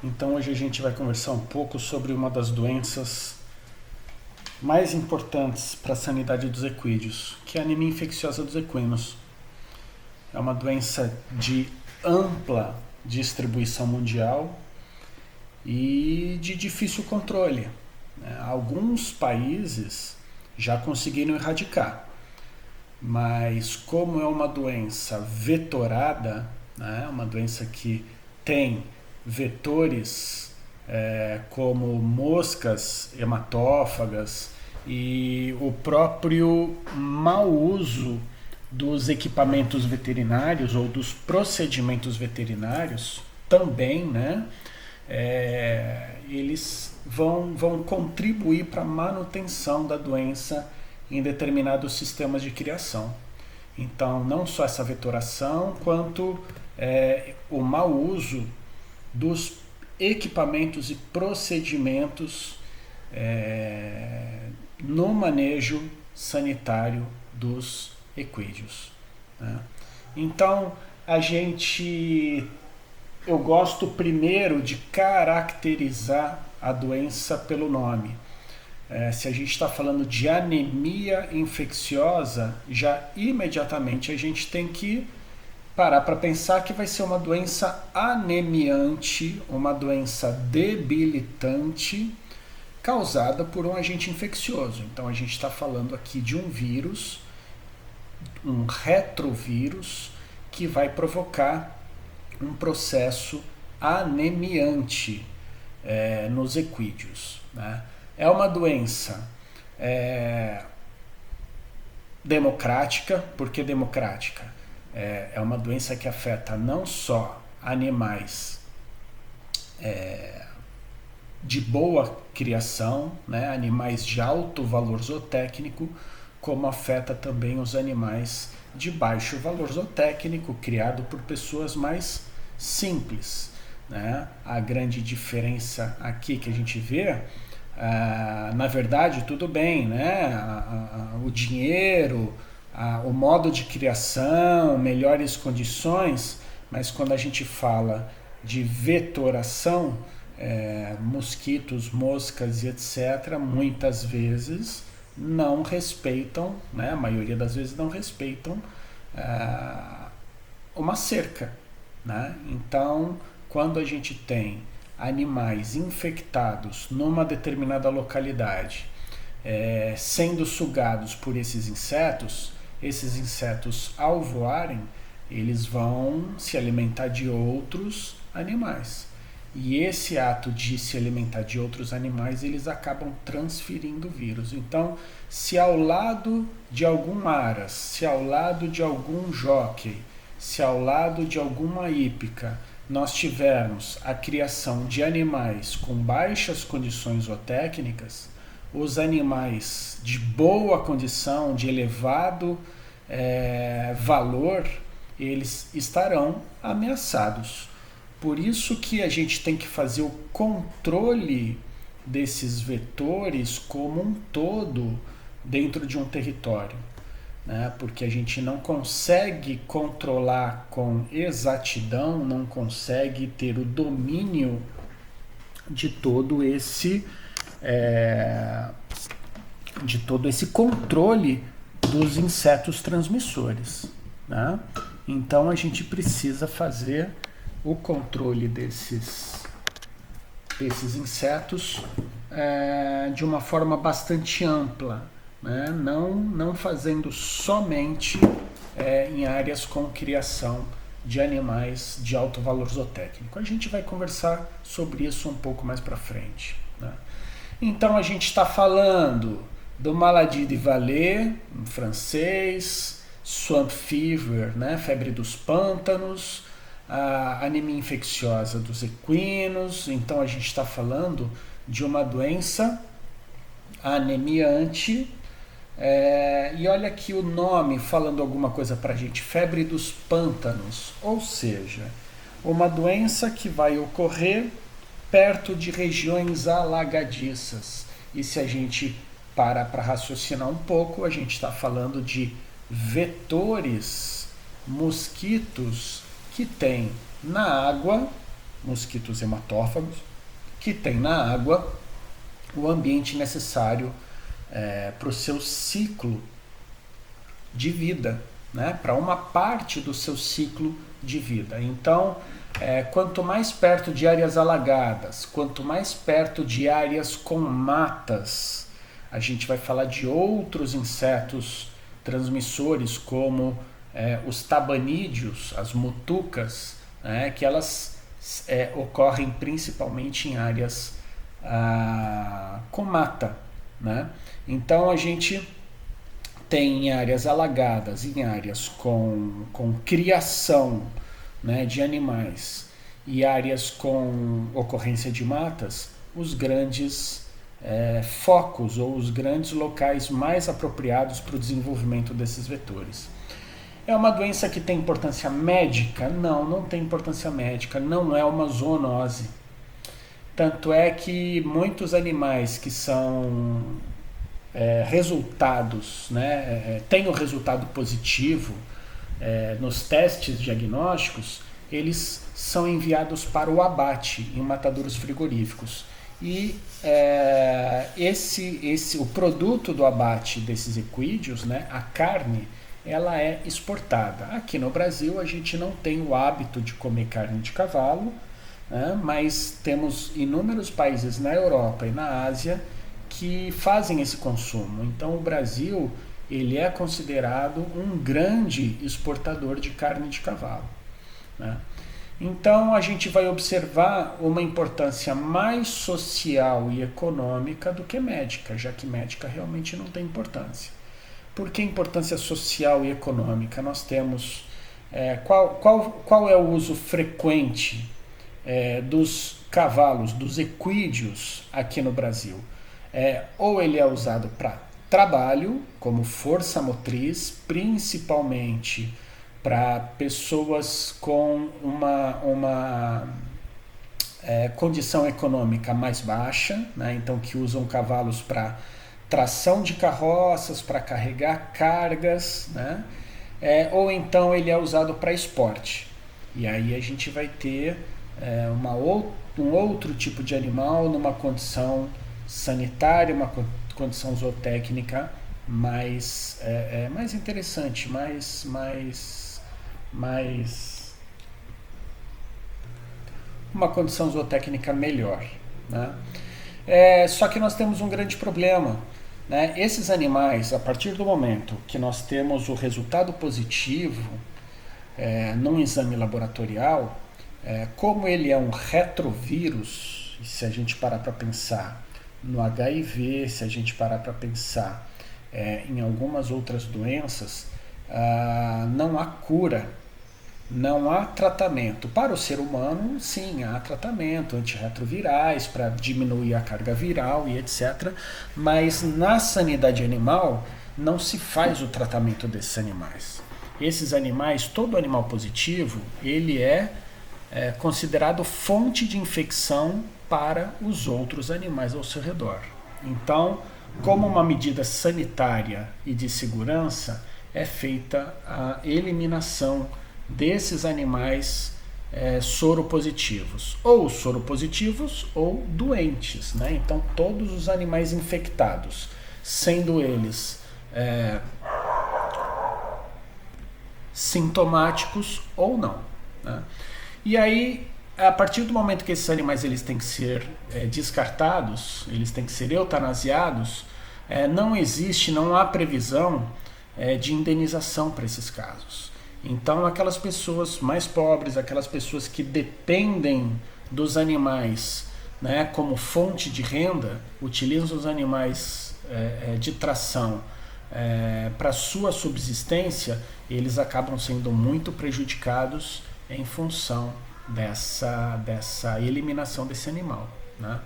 Então hoje a gente vai conversar um pouco sobre uma das doenças mais importantes para a sanidade dos equídeos, que é a anemia infecciosa dos equinos. É uma doença de ampla distribuição mundial e de difícil controle. Alguns países já conseguiram erradicar, mas como é uma doença vetorada, uma doença que tem vetores como moscas hematófagas e o próprio mau uso dos equipamentos veterinários ou dos procedimentos veterinários também, eles vão contribuir para a manutenção da doença em determinados sistemas de criação. Então, não só essa vetoração, quanto o mau uso dos equipamentos e procedimentos no manejo sanitário dos equídeos. Então, eu gosto primeiro de caracterizar a doença pelo nome. Se a gente está falando de anemia infecciosa, já imediatamente a gente tem que parar para pensar que vai ser uma doença anemiante, uma doença debilitante, causada por um agente infeccioso. Então a gente está falando aqui de um vírus, um retrovírus, que vai provocar um processo anemiante nos equídeos. É uma doença democrática. Por que democrática? É uma doença que afeta não só animais de boa criação, animais de alto valor zootécnico, como afeta também os animais de baixo valor zootécnico, criado por pessoas mais simples. A grande diferença aqui que a gente vê, na verdade, tudo bem, o dinheiro, o modo de criação, melhores condições, mas quando a gente fala de vetoração, mosquitos, moscas e etc., muitas vezes não respeitam, a maioria das vezes não respeitam uma cerca. Então, quando a gente tem animais infectados numa determinada localidade, sendo sugados por esses insetos ao voarem, eles vão se alimentar de outros animais. E esse ato de se alimentar de outros animais, eles acabam transferindo o vírus. Então, se ao lado de algum aras, se ao lado de algum jockey, se ao lado de alguma hípica, nós tivermos a criação de animais com baixas condições zootécnicas, os animais de boa condição, de elevado valor, eles estarão ameaçados. Por isso que a gente tem que fazer o controle desses vetores como um todo dentro de um território, porque a gente não consegue controlar com exatidão, não consegue ter o domínio de todo esse controle dos insetos transmissores. Então a gente precisa fazer o controle desses insetos de uma forma bastante ampla, não fazendo somente em áreas com criação de animais de alto valor zootécnico. A gente vai conversar sobre isso um pouco mais para frente. Então a gente está falando do maladie de Vallée, em francês, swamp fever, febre dos pântanos, a anemia infecciosa dos equinos. Então a gente está falando de uma doença anemiante, e olha aqui o nome falando alguma coisa para a gente: febre dos pântanos, ou seja, uma doença que vai ocorrer perto de regiões alagadiças. E se a gente para raciocinar um pouco, a gente está falando de vetores, mosquitos que tem na água mosquitos hematófagos, que tem na água o ambiente necessário para o seu ciclo de vida, né? Para uma parte do seu ciclo de vida. Então, quanto mais perto de áreas alagadas, quanto mais perto de áreas com matas, a gente vai falar de outros insetos transmissores, como os tabanídeos, as mutucas, que elas ocorrem principalmente em áreas com mata, né? Então a gente tem em áreas alagadas, em áreas com criação, né, de animais, e áreas com ocorrência de matas, os grandes focos ou os grandes locais mais apropriados para o desenvolvimento desses vetores. É uma doença que tem importância médica? Não, não tem importância médica, não é uma zoonose. Tanto é que muitos animais que são resultados, né, têm o resultado positivo nos testes diagnósticos, eles são enviados para o abate em matadouros frigoríficos. E o produto do abate desses equídeos, né, a carne, ela é exportada. Aqui no Brasil a gente não tem o hábito de comer carne de cavalo, né, mas temos inúmeros países na Europa e na Ásia que fazem esse consumo. Então o Brasil, ele é considerado um grande exportador de carne de cavalo, né? Então a gente vai observar uma importância mais social e econômica do que médica, já que médica realmente não tem importância. Por que importância social e econômica? Nós temos qual é o uso frequente dos cavalos, dos equídeos aqui no Brasil? Ou ele é usado para trabalho, como força motriz, principalmente para pessoas com uma condição econômica mais baixa, né? Então que usam cavalos para tração de carroças, para carregar cargas, né? Ou então ele é usado para esporte. E aí a gente vai ter um outro tipo de animal numa condição sanitária, uma condição zootécnica mais interessante, uma condição zootécnica melhor, né? Só que nós temos um grande problema, né? Esses animais, a partir do momento que nós temos o resultado positivo num exame laboratorial, como ele é um retrovírus, se a gente parar para pensar no HIV, se a gente parar para pensar em algumas outras doenças, não há cura, não há tratamento. Para o ser humano, sim, há tratamento, antirretrovirais para diminuir a carga viral e etc. Mas na sanidade animal não se faz o tratamento desses animais. Esses animais, todo animal positivo, ele é considerado fonte de infecção para os outros animais ao seu redor. Então, como uma medida sanitária e de segurança, é feita a eliminação desses animais soropositivos, ou doentes, né? Então, todos os animais infectados, sendo eles sintomáticos ou não, né? E aí, a partir do momento que esses animais eles têm que ser descartados, eles têm que ser eutanasiados, não há previsão de indenização para esses casos. Então, aquelas pessoas mais pobres, aquelas pessoas que dependem dos animais, né, como fonte de renda, utilizam os animais de tração para sua subsistência, eles acabam sendo muito prejudicados em função dessa eliminação desse animal, né?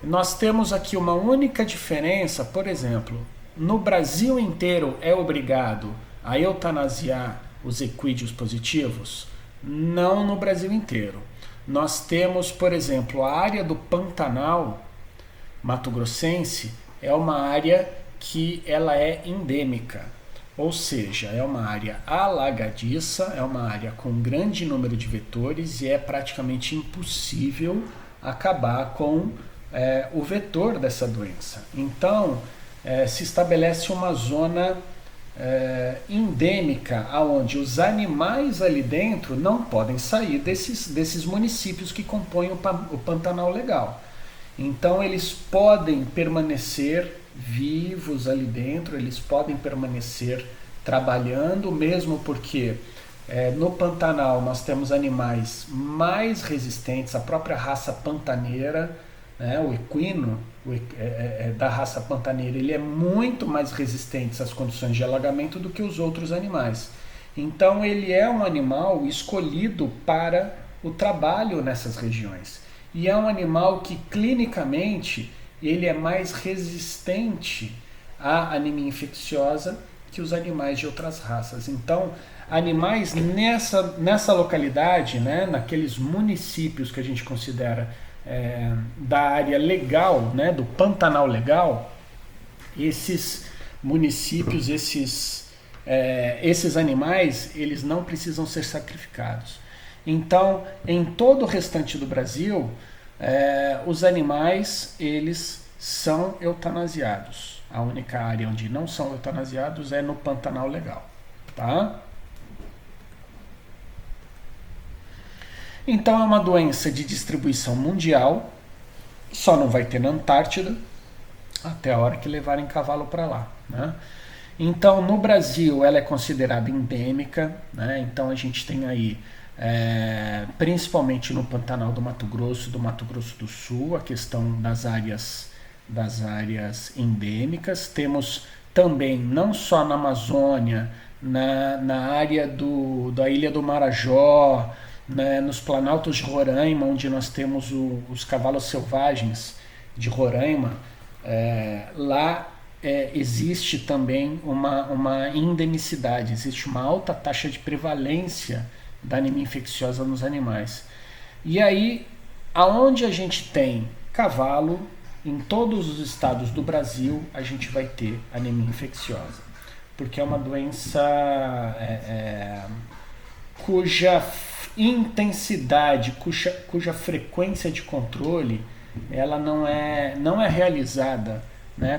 Nós temos aqui uma única diferença, por exemplo, no Brasil inteiro é obrigado a eutanasiar os equídeos positivos? Não no Brasil inteiro. Nós temos, por exemplo, a área do Pantanal Mato Grossense é uma área que ela é endêmica, ou seja, é uma área alagadiça, é uma área com um grande número de vetores e é praticamente impossível acabar com o vetor dessa doença. Então, se estabelece uma zona endêmica, onde os animais ali dentro não podem sair desses municípios que compõem o Pantanal Legal. Então eles podem permanecer vivos ali dentro, eles podem permanecer trabalhando, mesmo porque no Pantanal nós temos animais mais resistentes, a própria raça pantaneira, o equino da raça pantaneira, ele é muito mais resistente às condições de alagamento do que os outros animais. Então ele é um animal escolhido para o trabalho nessas regiões. E é um animal que clinicamente ele é mais resistente à anemia infecciosa que os animais de outras raças. Então, animais nessa localidade, naqueles municípios que a gente considera da área legal, do Pantanal Legal, esses municípios, esses animais, eles não precisam ser sacrificados. Então, em todo o restante do Brasil, os animais, eles são eutanasiados. A única área onde não são eutanasiados é no Pantanal Legal. Tá? Então, é uma doença de distribuição mundial, só não vai ter na Antártida, até a hora que levarem cavalo para lá. Então, no Brasil, ela é considerada endêmica, então a gente tem aí, principalmente no Pantanal do Mato Grosso do Sul, a questão das áreas endêmicas. Temos também, não só na Amazônia, na área da Ilha do Marajó, nos planaltos de Roraima, onde nós temos os cavalos selvagens de Roraima, lá existe também uma endemicidade, existe uma alta taxa de prevalência da anemia infecciosa nos animais. E aí, aonde a gente tem cavalo, em todos os estados do Brasil, a gente vai ter anemia infecciosa, porque é uma doença cuja intensidade, cuja frequência de controle, ela não é realizada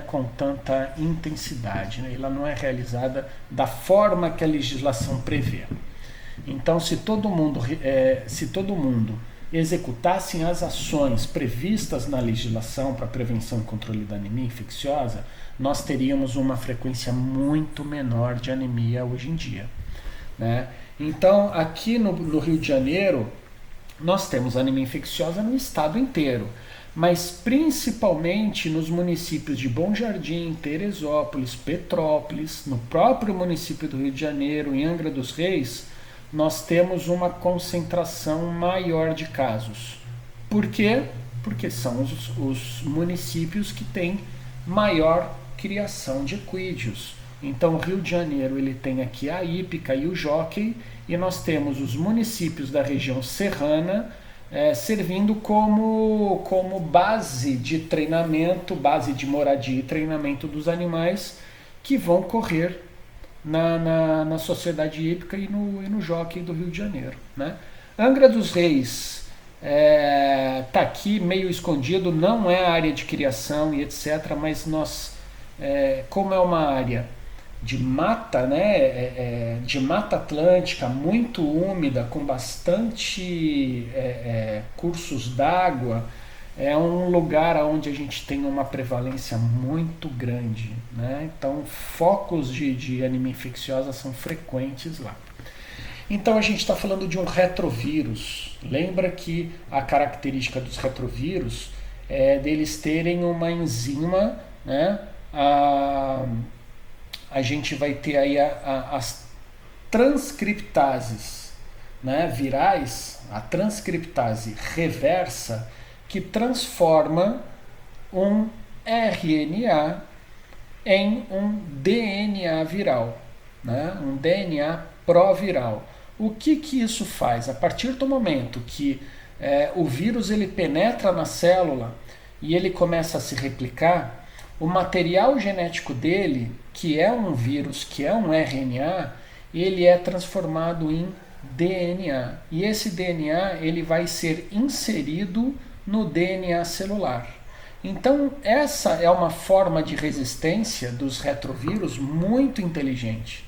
com tanta intensidade, ela não é realizada da forma que a legislação prevê. Então, se todo mundo executassem as ações previstas na legislação para prevenção e controle da anemia infecciosa, nós teríamos uma frequência muito menor de anemia hoje em dia. Então, aqui no Rio de Janeiro, nós temos anemia infecciosa no estado inteiro, mas principalmente nos municípios de Bom Jardim, Teresópolis, Petrópolis, no próprio município do Rio de Janeiro, em Angra dos Reis, nós temos uma concentração maior de casos. Por quê? Porque são os municípios que têm maior criação de equídeos. Então, o Rio de Janeiro ele tem aqui a hípica e o jockey, e nós temos os municípios da região serrana servindo como base de treinamento, base de moradia e treinamento dos animais que vão correr na sociedade hípica e no jockey do Rio de Janeiro. Angra dos Reis está aqui meio escondido, não é a área de criação e etc., mas nós, como é uma área de mata, de mata atlântica, muito úmida, com bastante cursos d'água, é um lugar onde a gente tem uma prevalência muito grande. Então, focos de anemia infecciosa são frequentes lá. Então, a gente está falando de um retrovírus. Lembra que a característica dos retrovírus é deles terem uma enzima, a gente vai ter aí as transcriptases virais, a transcriptase reversa, que transforma um RNA em um DNA viral, um DNA proviral. O que isso faz? A partir do momento que o vírus ele penetra na célula e ele começa a se replicar, o material genético dele, que é um vírus, que é um RNA, ele é transformado em DNA. E esse DNA ele vai ser inserido no DNA celular. Então, essa é uma forma de resistência dos retrovírus muito inteligente,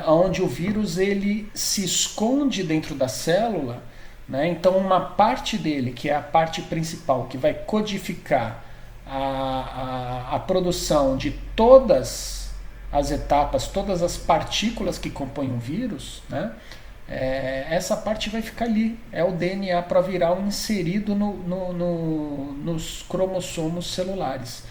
onde o vírus ele se esconde dentro da célula, né? Então, uma parte dele, que é a parte principal, que vai codificar a produção de todas as etapas, todas as partículas que compõem o vírus, né? Essa parte vai ficar ali, é o DNA proviral inserido nos cromossomos celulares.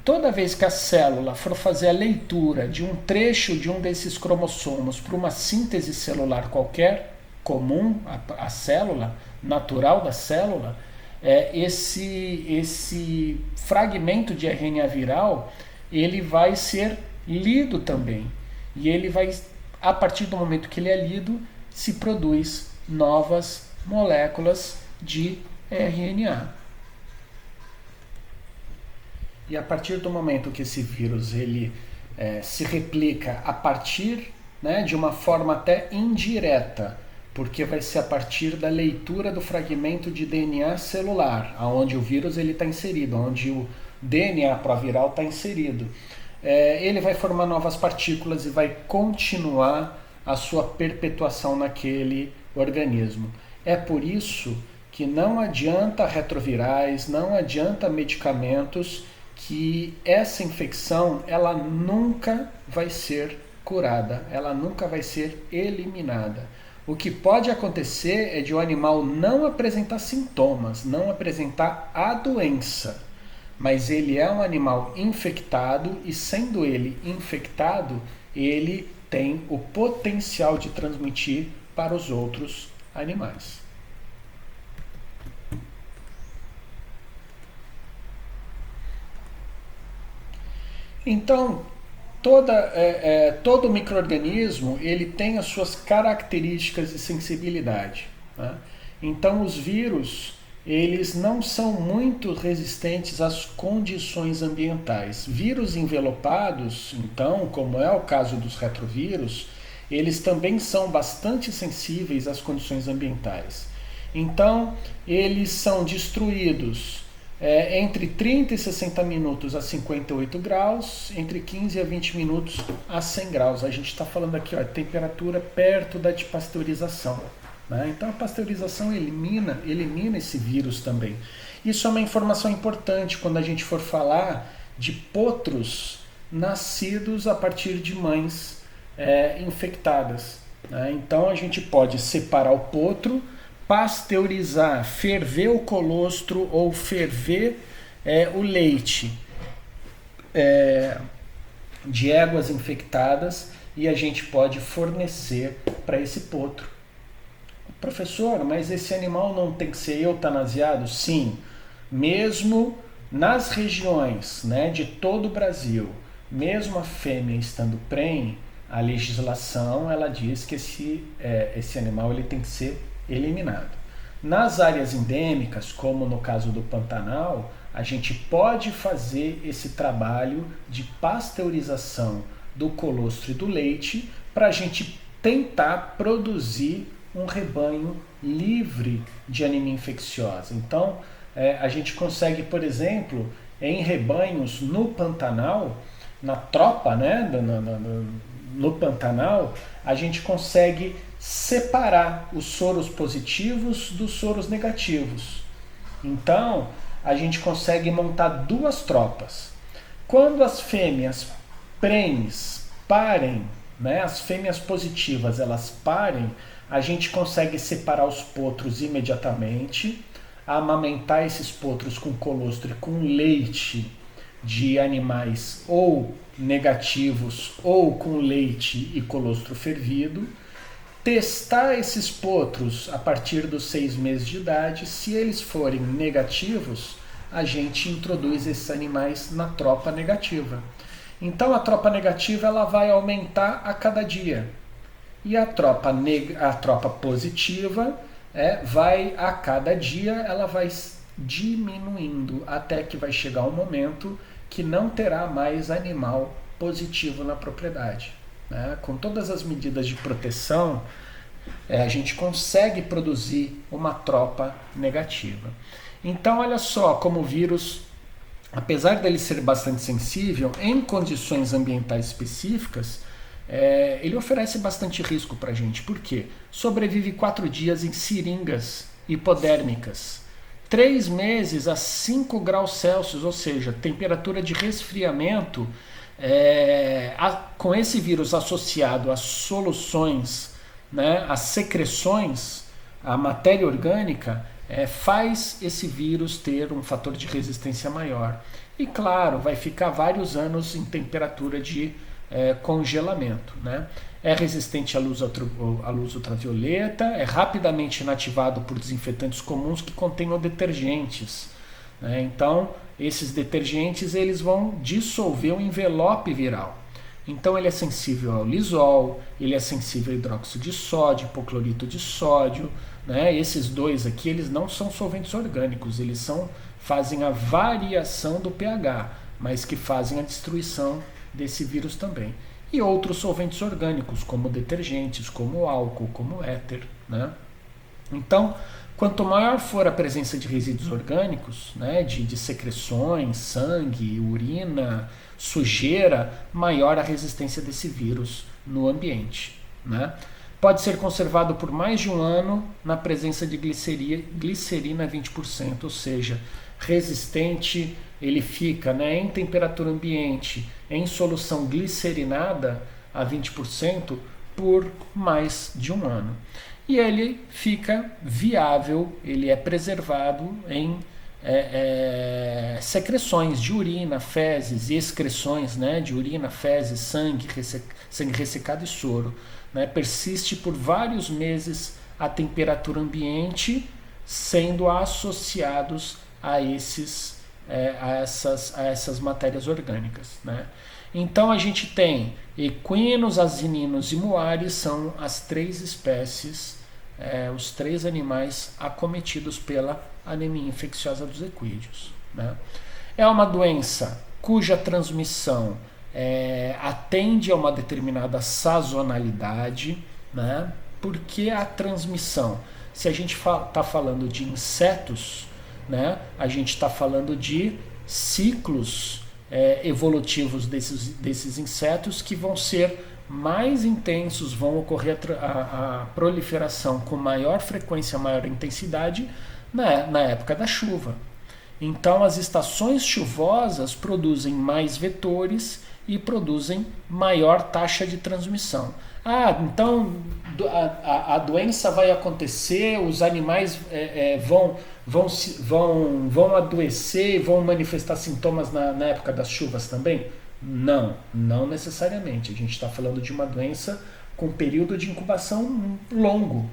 Toda vez que a célula for fazer a leitura de um trecho de um desses cromossomos para uma síntese celular qualquer, comum à célula, natural da célula, esse fragmento de RNA viral ele vai ser lido também. E ele vai, a partir do momento que ele é lido, se produz novas moléculas de RNA. E a partir do momento que esse vírus ele se replica a partir, né, de uma forma até indireta, porque vai ser a partir da leitura do fragmento de DNA celular, onde o vírus está inserido, onde o DNA proviral está inserido. Ele vai formar novas partículas e vai continuar a sua perpetuação naquele organismo. É por isso que não adianta retrovirais, não adianta medicamentos, que essa infecção ela nunca vai ser curada, ela nunca vai ser eliminada. O que pode acontecer é de o animal não apresentar sintomas, não apresentar a doença, mas ele é um animal infectado e, sendo ele infectado, ele tem o potencial de transmitir para os outros animais. Então, todo micro-organismo ele tem as suas características de sensibilidade, né? Então, os vírus eles não são muito resistentes às condições ambientais. Vírus envelopados, então, como é o caso dos retrovírus, eles também são bastante sensíveis às condições ambientais. Então, eles são destruídos entre 30 e 60 minutos a 58 graus, entre 15 a 20 minutos a 100 graus. A gente está falando aqui, temperatura perto da de pasteurização. Né? Então a pasteurização elimina esse vírus também. Isso é uma informação importante quando a gente for falar de potros nascidos a partir de mães infectadas. Né? Então a gente pode separar o potro, pasteurizar, ferver o colostro ou ferver o leite de éguas infectadas e a gente pode fornecer para esse potro. Professor, mas esse animal não tem que ser eutanasiado? Sim, mesmo nas regiões, né, de todo o Brasil, mesmo a fêmea estando prenhe, a legislação ela diz que esse animal ele tem que ser eliminado. Nas áreas endêmicas, como no caso do Pantanal, a gente pode fazer esse trabalho de pasteurização do colostro e do leite para a gente tentar produzir um rebanho livre de anemia infecciosa. Então, a gente consegue, por exemplo, em rebanhos no Pantanal, na tropa, né, no Pantanal, a gente consegue separar os soros positivos dos soros negativos. Então, a gente consegue montar duas tropas. Quando as fêmeas prenhes parem, né, as fêmeas positivas elas parem, a gente consegue separar os potros imediatamente, amamentar esses potros com colostro e com leite de animais ou negativos ou com leite e colostro fervido, testar esses potros a partir dos 6 meses de idade. Se eles forem negativos, a gente introduz esses animais na tropa negativa. Então a tropa negativa ela vai aumentar a cada dia. E a tropa positiva vai a cada dia, ela vai diminuindo, até que vai chegar um momento que não terá mais animal positivo na propriedade, né? Com todas as medidas de proteção, a gente consegue produzir uma tropa negativa. Então, olha só como o vírus, apesar dele ser bastante sensível, em condições ambientais específicas, ele oferece bastante risco para a gente. Por quê? Sobrevive 4 dias em seringas hipodérmicas, 3 meses a 5 graus Celsius, ou seja, temperatura de resfriamento, com esse vírus associado às soluções, né, às secreções, a matéria orgânica, faz esse vírus ter um fator de resistência maior. E claro, vai ficar vários anos em temperatura de congelamento, né? É resistente à luz ultravioleta, é rapidamente inativado por desinfetantes comuns que contenham detergentes, né? Então, esses detergentes eles vão dissolver o envelope viral. Então, ele é sensível ao lisol, ele é sensível ao hidróxido de sódio, hipoclorito de sódio, né? Esses dois aqui eles não são solventes orgânicos, eles fazem a variação do pH, mas que fazem a destruição desse vírus também. E outros solventes orgânicos, como detergentes, como álcool, como éter, né? Então, quanto maior for a presença de resíduos orgânicos, né, de secreções, sangue, urina, sujeira, maior a resistência desse vírus no ambiente, né? Pode ser conservado por mais de um ano na presença de glicerina 20%, ou seja, resistente, ele fica, né, em temperatura ambiente, em solução glicerinada a 20% por mais de um ano. E ele fica viável, ele é preservado em secreções de urina, fezes e excreções, né, de urina, fezes, sangue ressecado e soro, né, persiste por vários meses à temperatura ambiente, sendo associados a essas matérias orgânicas, né? Então a gente tem equinos, asininos e muares, são as 3 espécies, os 3 animais acometidos pela anemia infecciosa dos equídeos, né? É uma doença cuja transmissão atende a uma determinada sazonalidade, né? Por que a transmissão? Se a gente está falando de insetos, né, a gente está falando de ciclos evolutivos desses insetos que vão ser mais intensos, vão ocorrer a proliferação com maior frequência, maior intensidade na época da chuva. Então as estações chuvosas produzem mais vetores e produzem maior taxa de transmissão. Então a doença vai acontecer, os animais vão adoecer, vão manifestar sintomas na época das chuvas também? Não necessariamente. A gente está falando de uma doença com período de incubação longo.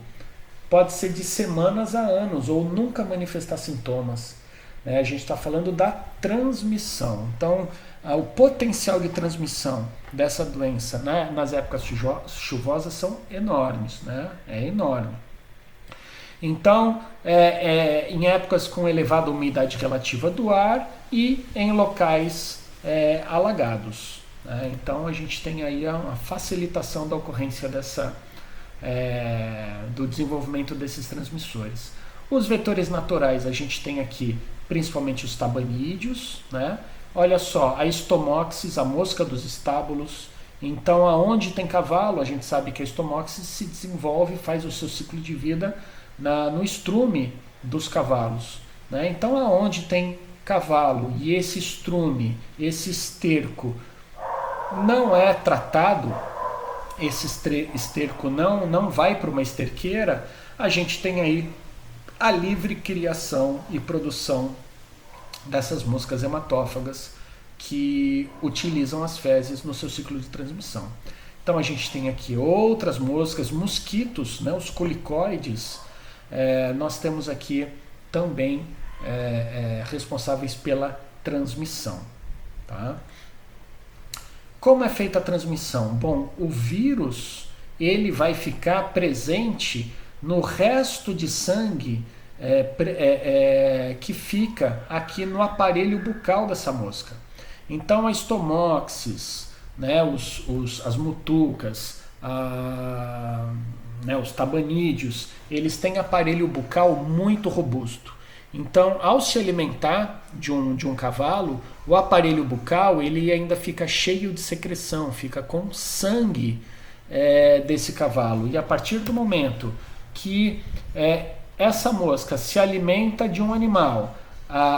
Pode ser de semanas a anos, ou nunca manifestar sintomas. A gente está falando da transmissão. Então, o potencial de transmissão dessa doença, né, nas épocas chuvosas são enormes, né? É enorme. Então, em épocas com elevada umidade relativa do ar e em locais alagados, né? Então, a gente tem aí a facilitação da ocorrência do desenvolvimento desses transmissores. Os vetores naturais, a gente tem aqui principalmente os tabanídeos, né? Olha só, a estomoxis, a mosca dos estábulos. Então, aonde tem cavalo, a gente sabe que a estomoxis se desenvolve, faz o seu ciclo de vida no estrume dos cavalos, né? Então, aonde tem cavalo e esse estrume, esse esterco não é tratado, esse esterco não vai para uma esterqueira, a gente tem aí a livre criação e produção dessas moscas hematófagas que utilizam as fezes no seu ciclo de transmissão. Então a gente tem aqui outras moscas, mosquitos, né, os colicoides, nós temos aqui também responsáveis pela transmissão. Tá? Como é feita a transmissão? Bom, o vírus ele vai ficar presente no resto de sangue que fica aqui no aparelho bucal dessa mosca. Então a estomoxis, né, as mutucas, né, os tabanídeos, eles têm aparelho bucal muito robusto. Então, ao se alimentar de um cavalo, o aparelho bucal ele ainda fica cheio de secreção, fica com sangue desse cavalo. E a partir do momento que essa mosca se alimenta de um animal,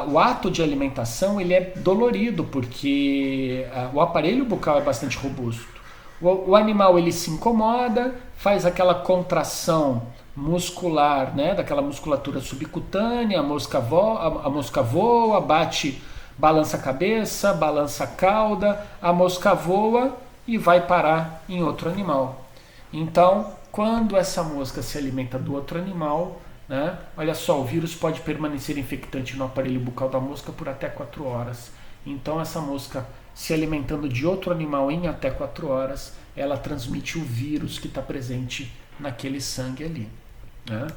o ato de alimentação ele é dolorido, porque o aparelho bucal é bastante robusto. O animal ele se incomoda, faz aquela contração muscular, né, daquela musculatura subcutânea, a mosca voa, bate, balança a cabeça, balança a cauda, a mosca voa e vai parar em outro animal. Então, quando essa mosca se alimenta do outro animal, né, olha só, o vírus pode permanecer infectante no aparelho bucal da mosca por até 4 horas. Então, essa mosca se alimentando de outro animal em até 4 horas, ela transmite o vírus que está presente naquele sangue ali. Né?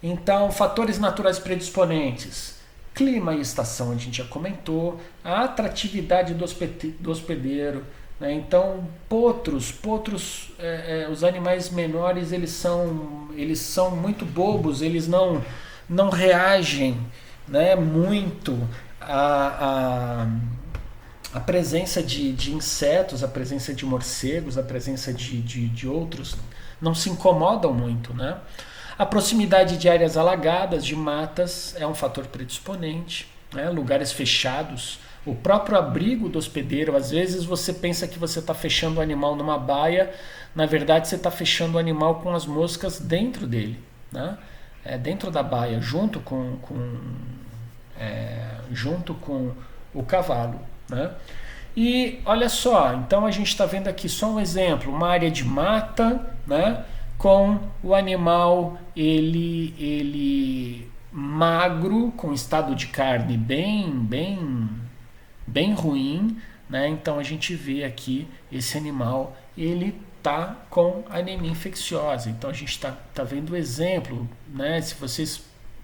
Então, fatores naturais predisponentes: clima e estação, a gente já comentou, a atratividade do hospedeiro. Né? Então, potros, os animais menores, eles são muito bobos, eles não reagem, né, muito a presença de insetos, a presença de morcegos, a presença de outros, não se incomodam muito, né? A proximidade de áreas alagadas, de matas, é um fator predisponente, né? Lugares fechados, o próprio abrigo do hospedeiro, às vezes você pensa que você está fechando o animal numa baia, na verdade você está fechando o animal com as moscas dentro dele, né? Dentro da baia, junto com o cavalo. Né? E olha só, então a gente está vendo aqui só um exemplo, uma área de mata, né, com o animal ele magro, com estado de carne bem ruim, né? Então a gente vê aqui esse animal, ele tá com anemia infecciosa. Então a gente tá vendo o exemplo, né? Se vocês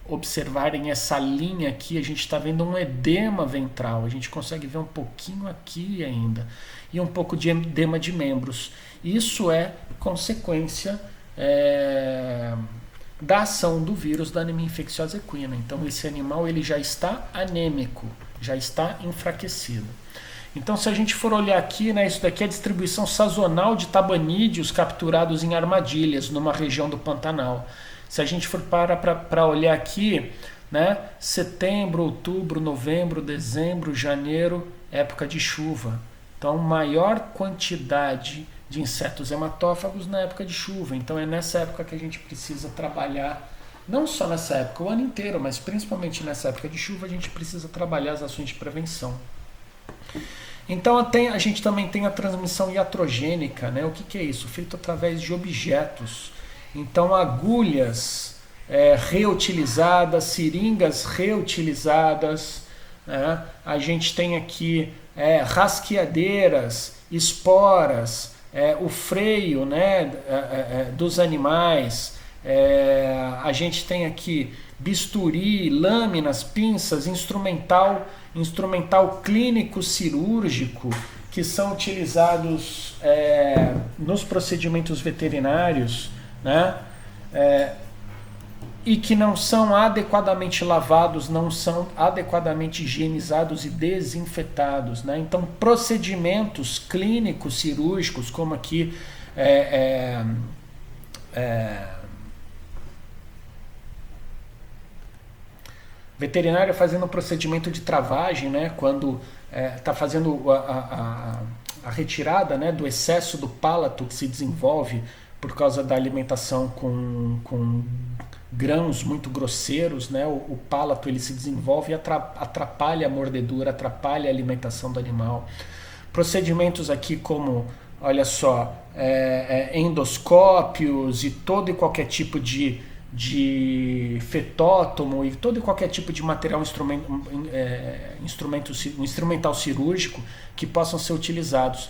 observarem essa linha aqui, a gente está vendo um edema ventral, a gente consegue ver um pouquinho aqui ainda, e um pouco de edema de membros. Isso é consequência da ação do vírus da anemia infecciosa equina. Então esse animal ele já está anêmico, já está enfraquecido. Então se a gente for olhar aqui, né, isso daqui é a distribuição sazonal de tabanídeos capturados em armadilhas numa região do Pantanal. Se a gente for para olhar aqui, né, setembro, outubro, novembro, dezembro, janeiro, época de chuva. Então, maior quantidade de insetos hematófagos na época de chuva. Então, é nessa época que a gente precisa trabalhar, não só nessa época, o ano inteiro, mas principalmente nessa época de chuva, a gente precisa trabalhar as ações de prevenção. Então, a gente também tem a transmissão iatrogênica, né? O que é isso? Feito através de objetos. Então, agulhas reutilizadas, seringas reutilizadas, né? A gente tem aqui rasqueadeiras, esporas, o freio, né, dos animais, a gente tem aqui bisturi, lâminas, pinças, instrumental clínico cirúrgico, que são utilizados nos procedimentos veterinários, né? E que não são adequadamente lavados, não são adequadamente higienizados e desinfetados, né? Então, procedimentos clínicos cirúrgicos, como aqui veterinário fazendo um procedimento de travagem, né? Quando está fazendo a retirada, né, do excesso do palato que se desenvolve por causa da alimentação com grãos muito grosseiros, né? O palato ele se desenvolve e atrapalha a mordedura, atrapalha a alimentação do animal. Procedimentos aqui como, olha só, endoscópios e todo e qualquer tipo de fetótomo e todo e qualquer tipo de material instrumental cirúrgico que possam ser utilizados.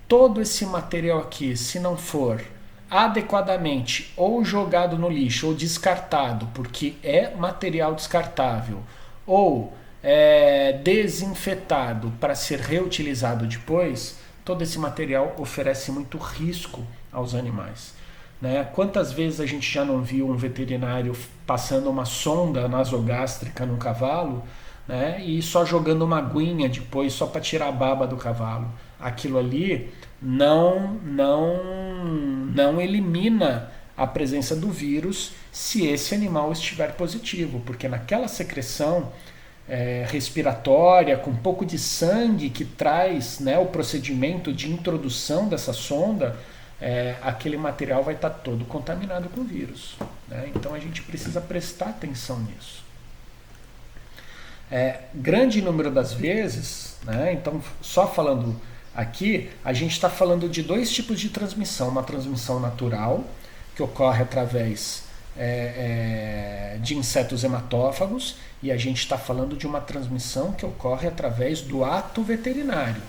Todo esse material aqui, se não for adequadamente ou jogado no lixo ou descartado, porque é material descartável, ou desinfetado para ser reutilizado depois, todo esse material oferece muito risco aos animais. Né? Quantas vezes a gente já não viu um veterinário passando uma sonda nasogástrica no cavalo, né? E só jogando uma aguinha depois só para tirar a baba do cavalo? Aquilo ali não elimina a presença do vírus se esse animal estiver positivo, porque naquela secreção respiratória, com um pouco de sangue que traz, né, o procedimento de introdução dessa sonda, aquele material vai estar todo contaminado com vírus. Né? Então a gente precisa prestar atenção nisso. Grande número das vezes, né, então só falando aqui, a gente está falando de dois tipos de transmissão. Uma transmissão natural, que ocorre através de insetos hematófagos, e a gente está falando de uma transmissão que ocorre através do ato veterinário.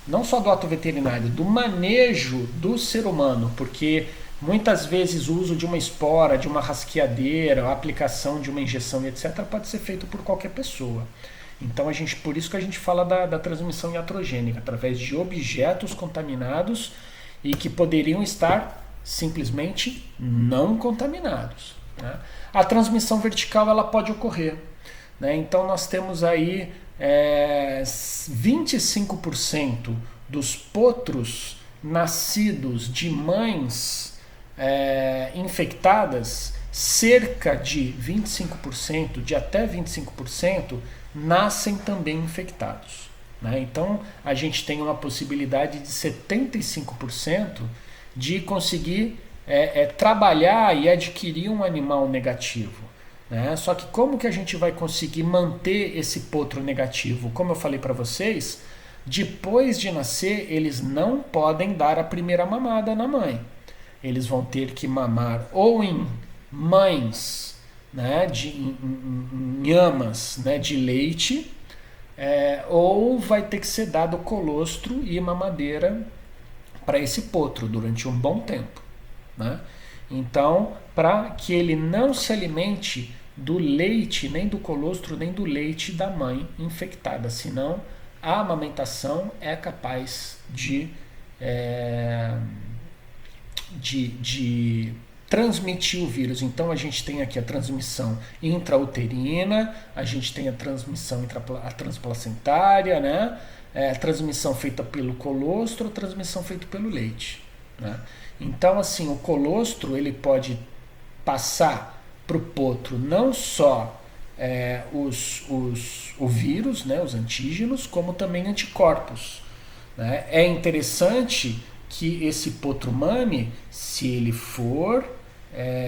Não só do ato veterinário, do manejo do ser humano, porque muitas vezes o uso de uma espora, de uma rasqueadeira, a aplicação de uma injeção, etc., pode ser feito por qualquer pessoa. Então, por isso que a gente fala da transmissão iatrogênica, através de objetos contaminados e que poderiam estar simplesmente não contaminados. Né? A transmissão vertical ela pode ocorrer. Né? Então, nós temos aí 25% dos potros nascidos de mães infectadas, cerca de 25%, de até 25%, nascem também infectados. Né? Então, a gente tem uma possibilidade de 75% de conseguir trabalhar e adquirir um animal negativo. Né? Só que como que a gente vai conseguir manter esse potro negativo? Como eu falei para vocês, depois de nascer, eles não podem dar a primeira mamada na mãe. Eles vão ter que mamar ou em mães, né, em amas, né, de leite, ou vai ter que ser dado colostro e mamadeira para esse potro durante um bom tempo. Né? Então, para que ele não se alimente do leite, nem do colostro, nem do leite da mãe infectada, senão a amamentação é capaz de transmitir o vírus. Então a gente tem aqui a transmissão intrauterina, a gente tem a transmissão transplacentária, né? A transmissão feita pelo colostro, a transmissão feita pelo leite. Né? Então, assim, o colostro ele pode passar para o potro não só o vírus, né, os antígenos, como também anticorpos. Né? É interessante que esse potro mame se ele for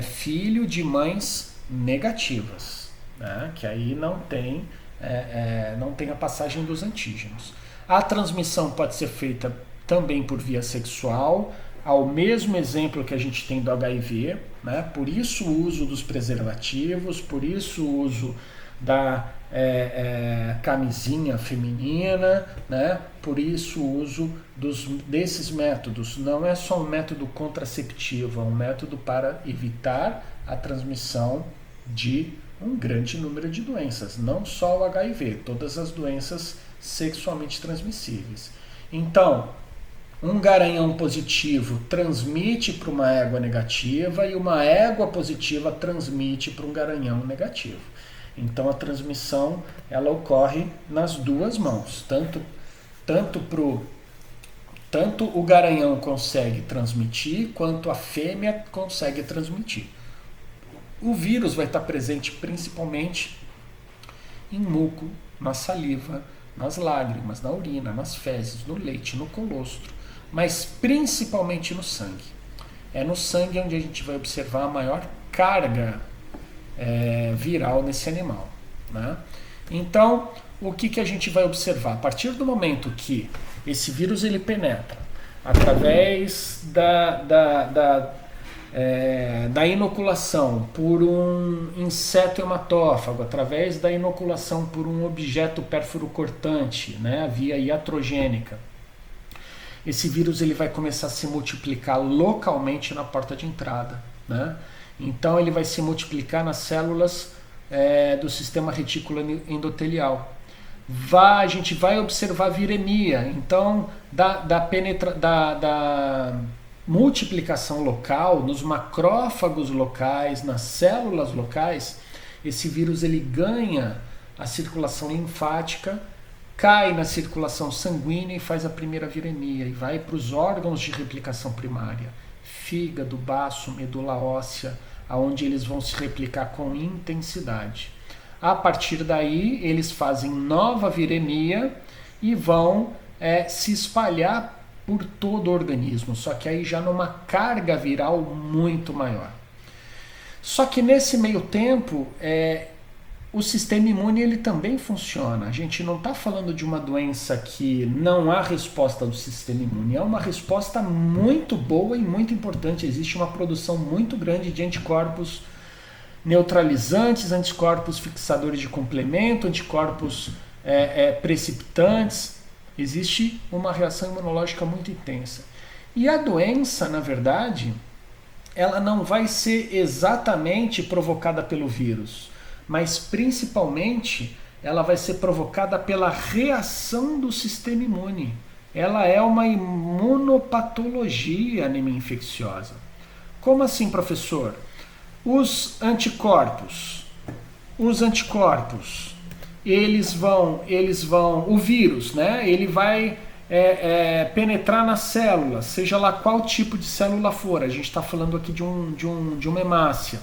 filho de mães negativas, né? Que aí não tem a passagem dos antígenos. A transmissão pode ser feita também por via sexual, ao mesmo exemplo que a gente tem do HIV, né? Por isso o uso dos preservativos, por isso o uso da camisinha feminina, né? Por isso o uso desses métodos. Não é só um método contraceptivo, é um método para evitar a transmissão de um grande número de doenças, não só o HIV, todas as doenças sexualmente transmissíveis. Então, um garanhão positivo transmite para uma égua negativa e uma égua positiva transmite para um garanhão negativo. Então a transmissão ela ocorre nas duas mãos, tanto o garanhão consegue transmitir quanto a fêmea consegue transmitir. O vírus vai estar presente principalmente em muco, na saliva, nas lágrimas, na urina, nas fezes, no leite, no colostro, mas principalmente no sangue. É no sangue onde a gente vai observar a maior carga viral nesse animal. Né? Então, o que a gente vai observar? A partir do momento que esse vírus ele penetra através da inoculação por um inseto hematófago, através da inoculação por um objeto pérfuro-cortante, né, via iatrogênica, esse vírus ele vai começar a se multiplicar localmente na porta de entrada. Né? Então ele vai se multiplicar nas células do sistema retículo endotelial. A gente vai observar viremia, então da multiplicação local, nos macrófagos locais, nas células locais, esse vírus ele ganha a circulação linfática, cai na circulação sanguínea e faz a primeira viremia e vai para os órgãos de replicação primária, fígado, baço, medula óssea, aonde eles vão se replicar com intensidade. A partir daí, eles fazem nova viremia e vão se espalhar por todo o organismo, só que aí já numa carga viral muito maior. Só que nesse meio tempo, o sistema imune ele também funciona. A gente não está falando de uma doença que não há resposta do sistema imune. É uma resposta muito boa e muito importante. Existe uma produção muito grande de anticorpos neutralizantes, anticorpos fixadores de complemento, anticorpos precipitantes. Existe uma reação imunológica muito intensa. E a doença, na verdade, ela não vai ser exatamente provocada pelo vírus, mas principalmente ela vai ser provocada pela reação do sistema imune. Ela é uma imunopatologia, anemia infecciosa. Como assim, professor? Os anticorpos, eles vão, o vírus, né? Ele vai penetrar nas células, seja lá qual tipo de célula for. A gente está falando aqui de uma hemácia.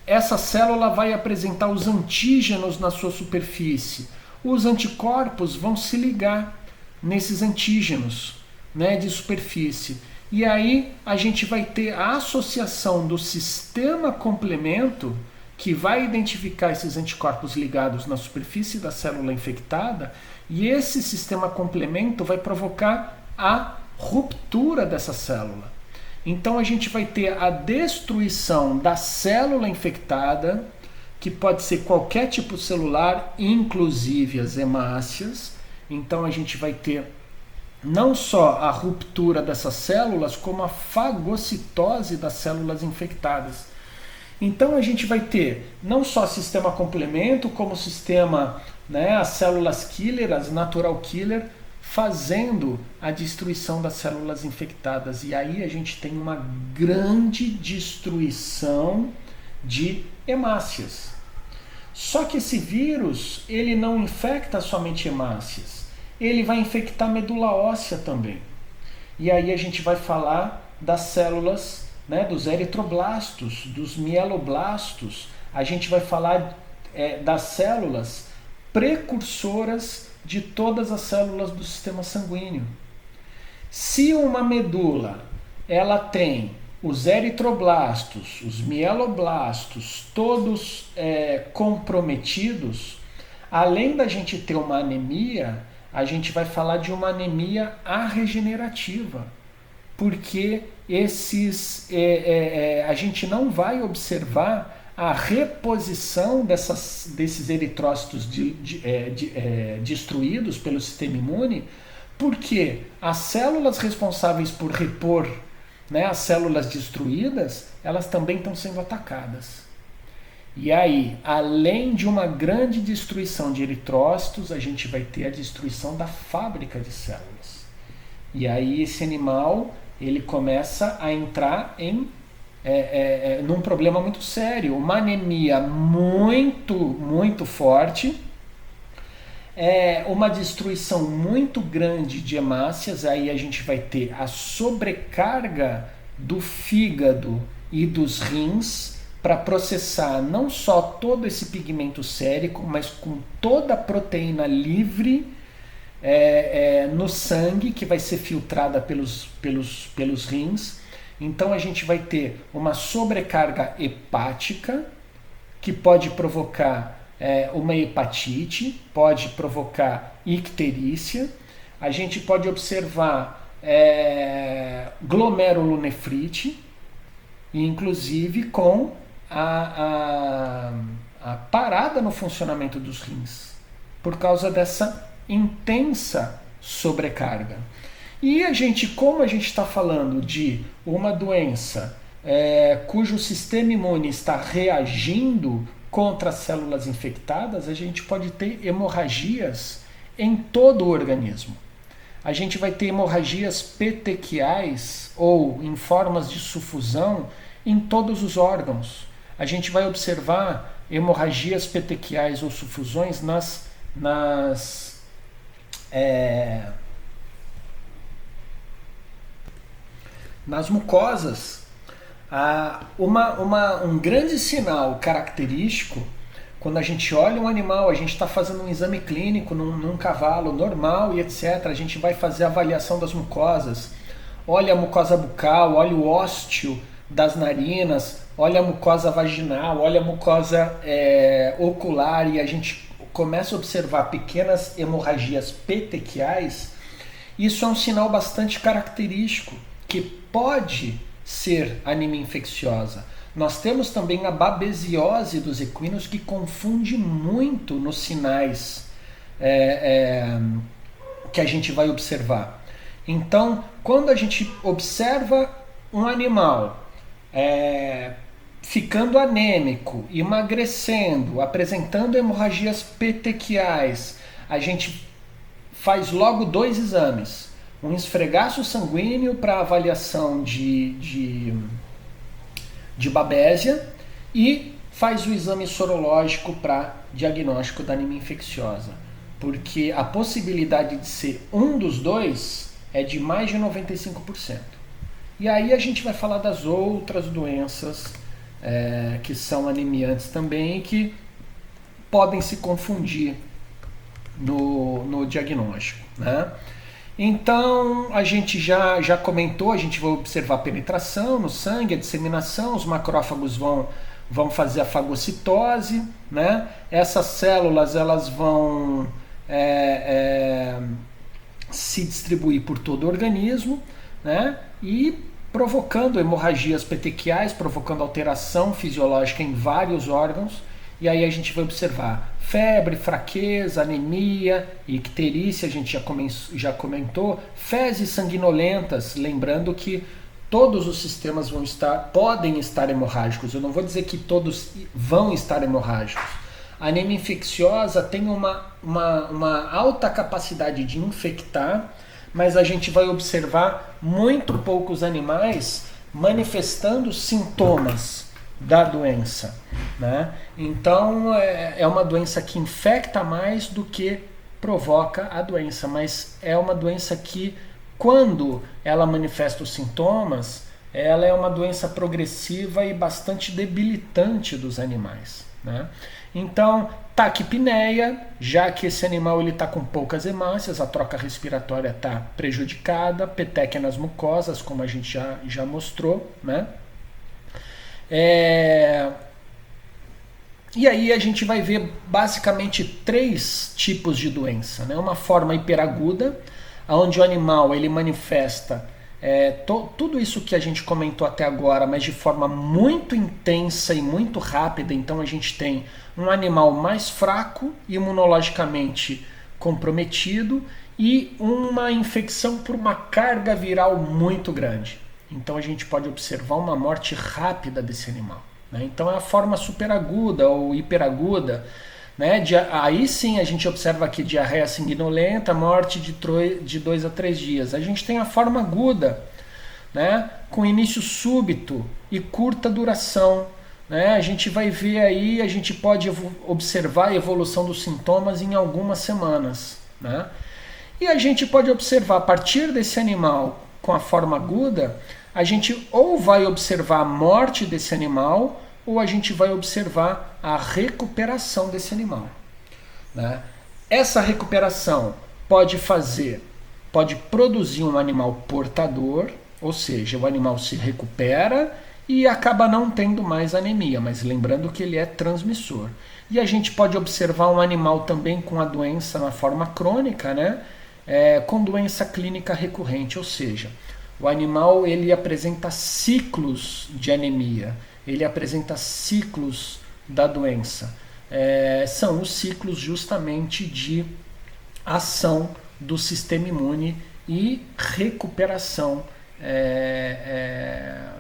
Essa célula vai apresentar os antígenos na sua superfície. Os anticorpos vão se ligar nesses antígenos, né, de superfície. E aí a gente vai ter a associação do sistema complemento, que vai identificar esses anticorpos ligados na superfície da célula infectada, e esse sistema complemento vai provocar a ruptura dessa célula. Então a gente vai ter a destruição da célula infectada, que pode ser qualquer tipo celular, inclusive as hemácias. Então a gente vai ter não só a ruptura dessas células, como a fagocitose das células infectadas. Então a gente vai ter não só sistema complemento, como sistema, né, as células killer, as natural killer, fazendo a destruição das células infectadas. E aí a gente tem uma grande destruição de hemácias. Só que esse vírus, ele não infecta somente hemácias, ele vai infectar medula óssea também. E aí a gente vai falar das células, né, dos eritroblastos, dos mieloblastos. A gente vai falar das células precursoras de todas as células do sistema sanguíneo. Se uma medula ela tem os eritroblastos, os mieloblastos, todos comprometidos, além da gente ter uma anemia, a gente vai falar de uma anemia arregenerativa, porque a gente não vai observar a reposição desses eritrócitos destruídos pelo sistema imune, porque as células responsáveis por repor, né, as células destruídas, elas também estão sendo atacadas. E aí, além de uma grande destruição de eritrócitos, a gente vai ter a destruição da fábrica de células. E aí esse animal ele começa a entrar num problema muito sério, uma anemia muito forte, uma destruição muito grande de hemácias. Aí a gente vai ter a sobrecarga do fígado e dos rins para processar não só todo esse pigmento sérico, mas com toda a proteína livre no sangue, que vai ser filtrada pelos rins. Então a gente vai ter uma sobrecarga hepática, que pode provocar uma hepatite, pode provocar icterícia. A gente pode observar glomerulonefrite, inclusive com a parada no funcionamento dos rins, por causa dessa intensa sobrecarga. E como a gente está falando de uma doença cujo sistema imune está reagindo contra as células infectadas, a gente pode ter hemorragias em todo o organismo. A gente vai ter hemorragias petequiais ou em formas de sufusão em todos os órgãos. A gente vai observar hemorragias petequiais ou sufusões nas mucosas. Um grande sinal característico, quando a gente olha um animal, a gente está fazendo um exame clínico num cavalo normal e etc. A gente vai fazer a avaliação das mucosas, olha a mucosa bucal, olha o ósteo das narinas, olha a mucosa vaginal, olha a mucosa ocular, e a gente começa a observar pequenas hemorragias petequiais. Isso é um sinal bastante característico, que pode ser anemia infecciosa. Nós temos também a babesiose dos equinos, que confunde muito nos sinais que a gente vai observar. Então, quando a gente observa um animal ficando anêmico, emagrecendo, apresentando hemorragias petequiais, a gente faz logo 2 exames. Um esfregaço sanguíneo para avaliação de babésia e faz o exame sorológico para diagnóstico da anemia infecciosa. Porque a possibilidade de ser um dos dois é de mais de 95%. E aí a gente vai falar das outras doenças que são anemiantes também, que podem se confundir no diagnóstico, né? Então, a gente já comentou, a gente vai observar a penetração no sangue, a disseminação, os macrófagos vão fazer a fagocitose, né? Essas células elas vão se distribuir por todo o organismo, né? E provocando hemorragias petequiais, provocando alteração fisiológica em vários órgãos. E aí a gente vai observar febre, fraqueza, anemia, icterícia, a gente já comentou, fezes sanguinolentas, lembrando que todos os sistemas podem estar hemorrágicos. Eu não vou dizer que todos vão estar hemorrágicos. A anemia infecciosa tem uma alta capacidade de infectar, mas a gente vai observar muito poucos animais manifestando sintomas da doença, né? Então é uma doença que infecta mais do que provoca a doença, mas é uma doença que, quando ela manifesta os sintomas, ela é uma doença progressiva e bastante debilitante dos animais, né? Então, taquipneia, já que esse animal está com poucas hemácias, a troca respiratória está prejudicada, petequia nas mucosas, como a gente já mostrou, né? E aí a gente vai ver basicamente 3 tipos de doença, né? Uma forma hiperaguda, onde o animal ele manifesta tudo isso que a gente comentou até agora, mas de forma muito intensa e muito rápida. Então a gente tem um animal mais fraco, imunologicamente comprometido, e uma infecção por uma carga viral muito grande. Então a gente pode observar uma morte rápida desse animal, né? Então é a forma superaguda ou hiperaguda, né? Aí sim a gente observa aqui diarreia sanguinolenta, morte de 2 a 3 dias. A gente tem a forma aguda, né? Com início súbito e curta duração, né? A gente vai ver aí, a gente pode observar a evolução dos sintomas em algumas semanas, né? E a gente pode observar, a partir desse animal com a forma aguda, a gente ou vai observar a morte desse animal, ou a gente vai observar a recuperação desse animal, né? Essa recuperação pode produzir um animal portador, ou seja, o animal se recupera e acaba não tendo mais anemia, mas lembrando que ele é transmissor. E a gente pode observar um animal também com a doença na forma crônica, né? Com doença clínica recorrente, ou seja, o animal ele apresenta ciclos de anemia, ele apresenta ciclos da doença. São os ciclos justamente de ação do sistema imune e recuperação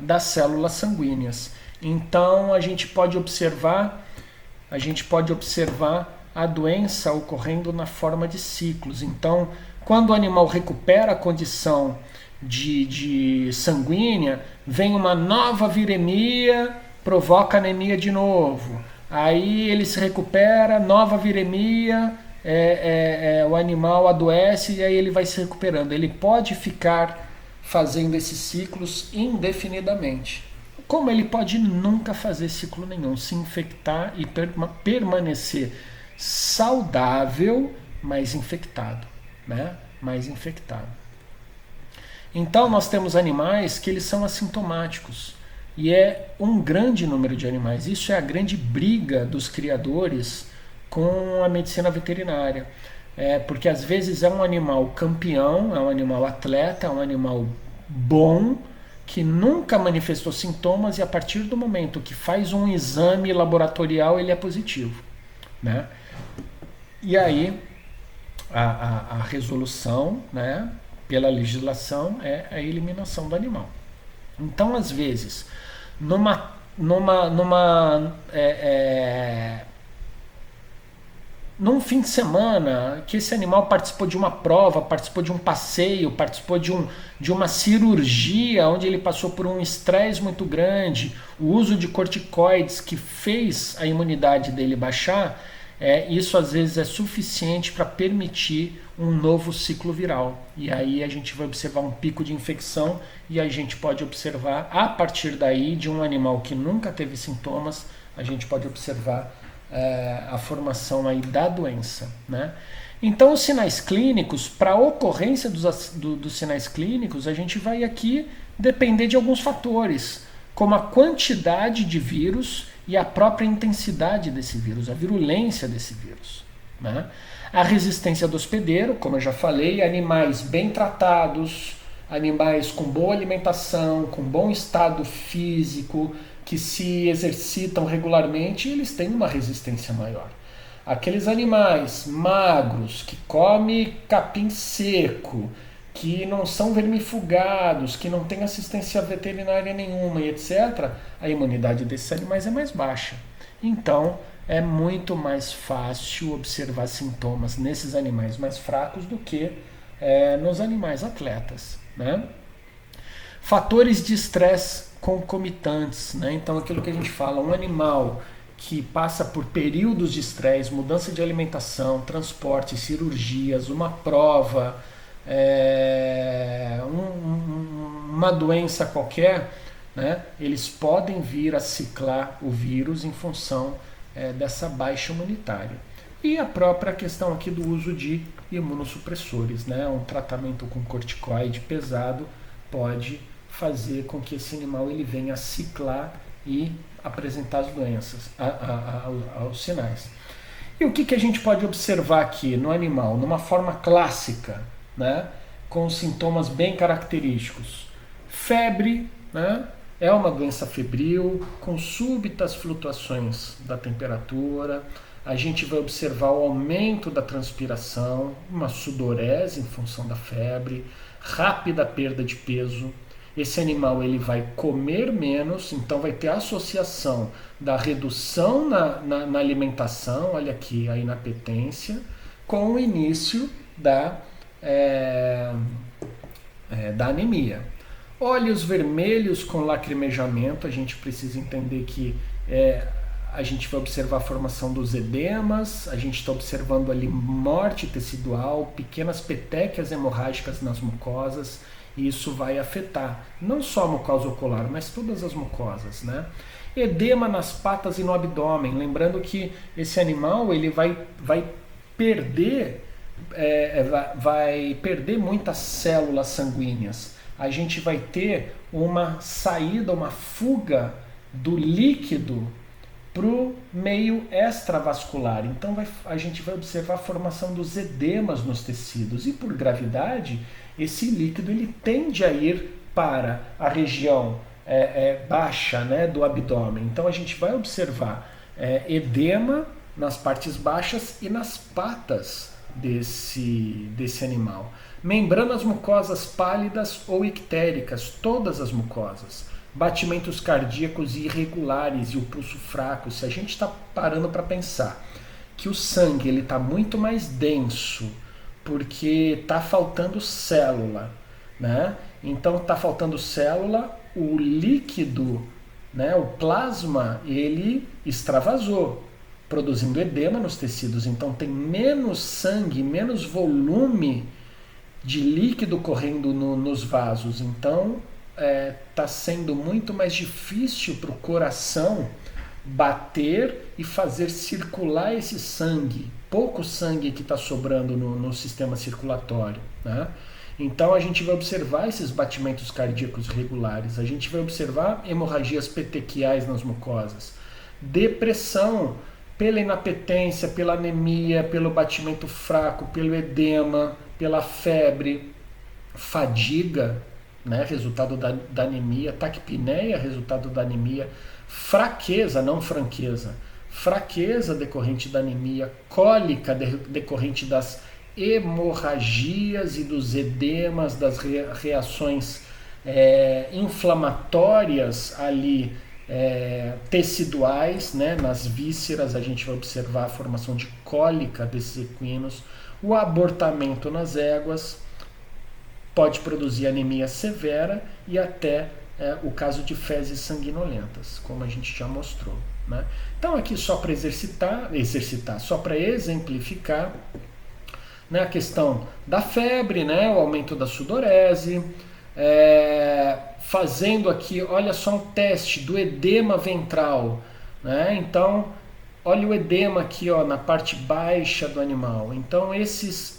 das células sanguíneas. Então a gente pode observar a doença ocorrendo na forma de ciclos. Então, quando o animal recupera a condição de sanguínea, vem uma nova viremia, provoca anemia de novo. Aí ele se recupera, nova viremia, o animal adoece e aí ele vai se recuperando. Ele pode ficar fazendo esses ciclos indefinidamente. Como ele pode nunca fazer ciclo nenhum, se infectar e permanecer saudável, mas infectado, né? Mais infectado. Então nós temos animais que eles são assintomáticos. E é um grande número de animais. Isso é a grande briga dos criadores com a medicina veterinária. Porque às vezes é um animal campeão, é um animal atleta, é um animal bom, que nunca manifestou sintomas e a partir do momento que faz um exame laboratorial ele é positivo, né? E aí a resolução, né, pela legislação é a eliminação do animal. Então às vezes num fim de semana que esse animal participou de uma prova, participou de um passeio, participou de uma cirurgia onde ele passou por um estresse muito grande, o uso de corticoides que fez a imunidade dele baixar, isso às vezes é suficiente para permitir um novo ciclo viral. E aí a gente vai observar um pico de infecção e a gente pode observar, a partir daí, de um animal que nunca teve sintomas, a gente pode observar a formação aí da doença, né? Então os sinais clínicos, para a ocorrência dos sinais clínicos, a gente vai aqui depender de alguns fatores, como a quantidade de vírus e a própria intensidade desse vírus, a virulência desse vírus, né? A resistência do hospedeiro, como eu já falei, animais bem tratados, animais com boa alimentação, com bom estado físico, que se exercitam regularmente, eles têm uma resistência maior. Aqueles animais magros, que comem capim seco, que não são vermifugados, que não têm assistência veterinária nenhuma e etc., a imunidade desses animais é mais baixa. Então, é muito mais fácil observar sintomas nesses animais mais fracos do que nos animais atletas, né? Fatores de estresse concomitantes, né? Então aquilo que a gente fala, um animal que passa por períodos de estresse, mudança de alimentação, transporte, cirurgias, uma prova, uma doença qualquer, né? Eles podem vir a ciclar o vírus em função dessa baixa imunitária. E a própria questão aqui do uso de imunossupressores, né? Um tratamento com corticoide pesado pode fazer com que esse animal ele venha a ciclar e apresentar as doenças, os sinais. E o que a gente pode observar aqui no animal, numa forma clássica, né? Com sintomas bem característicos? Febre, né? É uma doença febril, com súbitas flutuações da temperatura. A gente vai observar o aumento da transpiração, uma sudorese em função da febre, rápida perda de peso. Esse animal ele vai comer menos, então vai ter associação da redução na alimentação, olha aqui a inapetência, com o início da anemia. Olhos vermelhos com lacrimejamento, a gente precisa entender que a gente vai observar a formação dos edemas, a gente está observando ali morte tecidual, pequenas petequias hemorrágicas nas mucosas, e isso vai afetar não só a mucosa ocular, mas todas as mucosas, né? Edema nas patas e no abdômen, lembrando que esse animal ele vai perder muitas células sanguíneas. A gente vai ter uma saída, uma fuga do líquido para o meio extravascular. Então a gente vai observar a formação dos edemas nos tecidos. E por gravidade, esse líquido ele tende a ir para a região baixa, né, do abdômen. Então a gente vai observar edema nas partes baixas e nas patas desse animal. Membranas mucosas pálidas ou ictéricas, todas as mucosas. Batimentos cardíacos irregulares e o pulso fraco. Se a gente está parando para pensar que o sangue está muito mais denso porque está faltando célula, né? Então está faltando célula, o líquido, né, o plasma, ele extravasou, produzindo edema nos tecidos. Então tem menos sangue, menos volume de líquido correndo nos vasos. Então está sendo muito mais difícil para o coração bater e fazer circular esse sangue, pouco sangue que está sobrando no sistema circulatório, né? Então a gente vai observar esses batimentos cardíacos regulares, a gente vai observar hemorragias petequiais nas mucosas, depressão pela inapetência, pela anemia, pelo batimento fraco, pelo edema, pela febre, fadiga, né, resultado da anemia, taquipneia, resultado da anemia, fraqueza, não franqueza, fraqueza decorrente da anemia, cólica decorrente das hemorragias e dos edemas, das reações inflamatórias ali teciduais, né? Nas vísceras a gente vai observar a formação de cólica desses equinos, o abortamento nas éguas pode produzir anemia severa e até o caso de fezes sanguinolentas, como a gente já mostrou, né? Então aqui só para exercitar, só para exemplificar, né, a questão da febre, né, o aumento da sudorese, fazendo aqui, olha só um teste do edema ventral, né? Então, olha o edema aqui, ó, na parte baixa do animal. Então, esse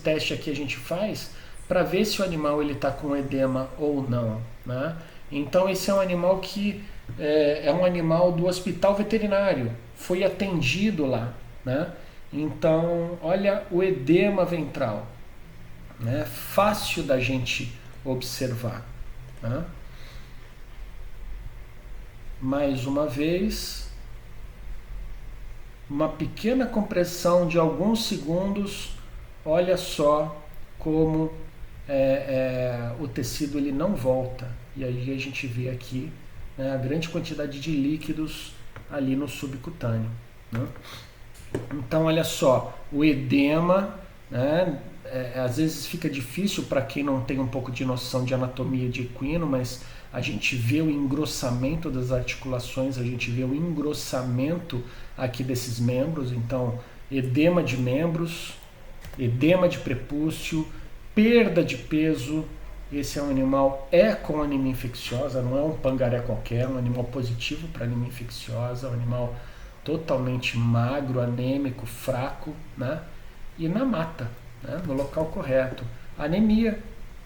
teste aqui a gente faz para ver se o animal ele está com edema ou não, né? Então, esse é um animal que é um animal do hospital veterinário, foi atendido lá, né? Então, olha o edema ventral, né? Fácil da gente observar, né? Mais uma vez, uma pequena compressão de alguns segundos, olha só como o tecido ele não volta. E aí a gente vê aqui, né, a grande quantidade de líquidos ali no subcutâneo, né? Então, olha só, o edema, né, às vezes fica difícil para quem não tem um pouco de noção de anatomia de equino, mas a gente vê o engrossamento das articulações, a gente vê o engrossamento aqui desses membros. Então, edema de membros, edema de prepúcio, perda de peso. Esse é um animal com anemia infecciosa, não é um pangaré qualquer, é um animal positivo para anemia infecciosa, um animal totalmente magro, anêmico, fraco, né? E na mata, né? No local correto. Anemia,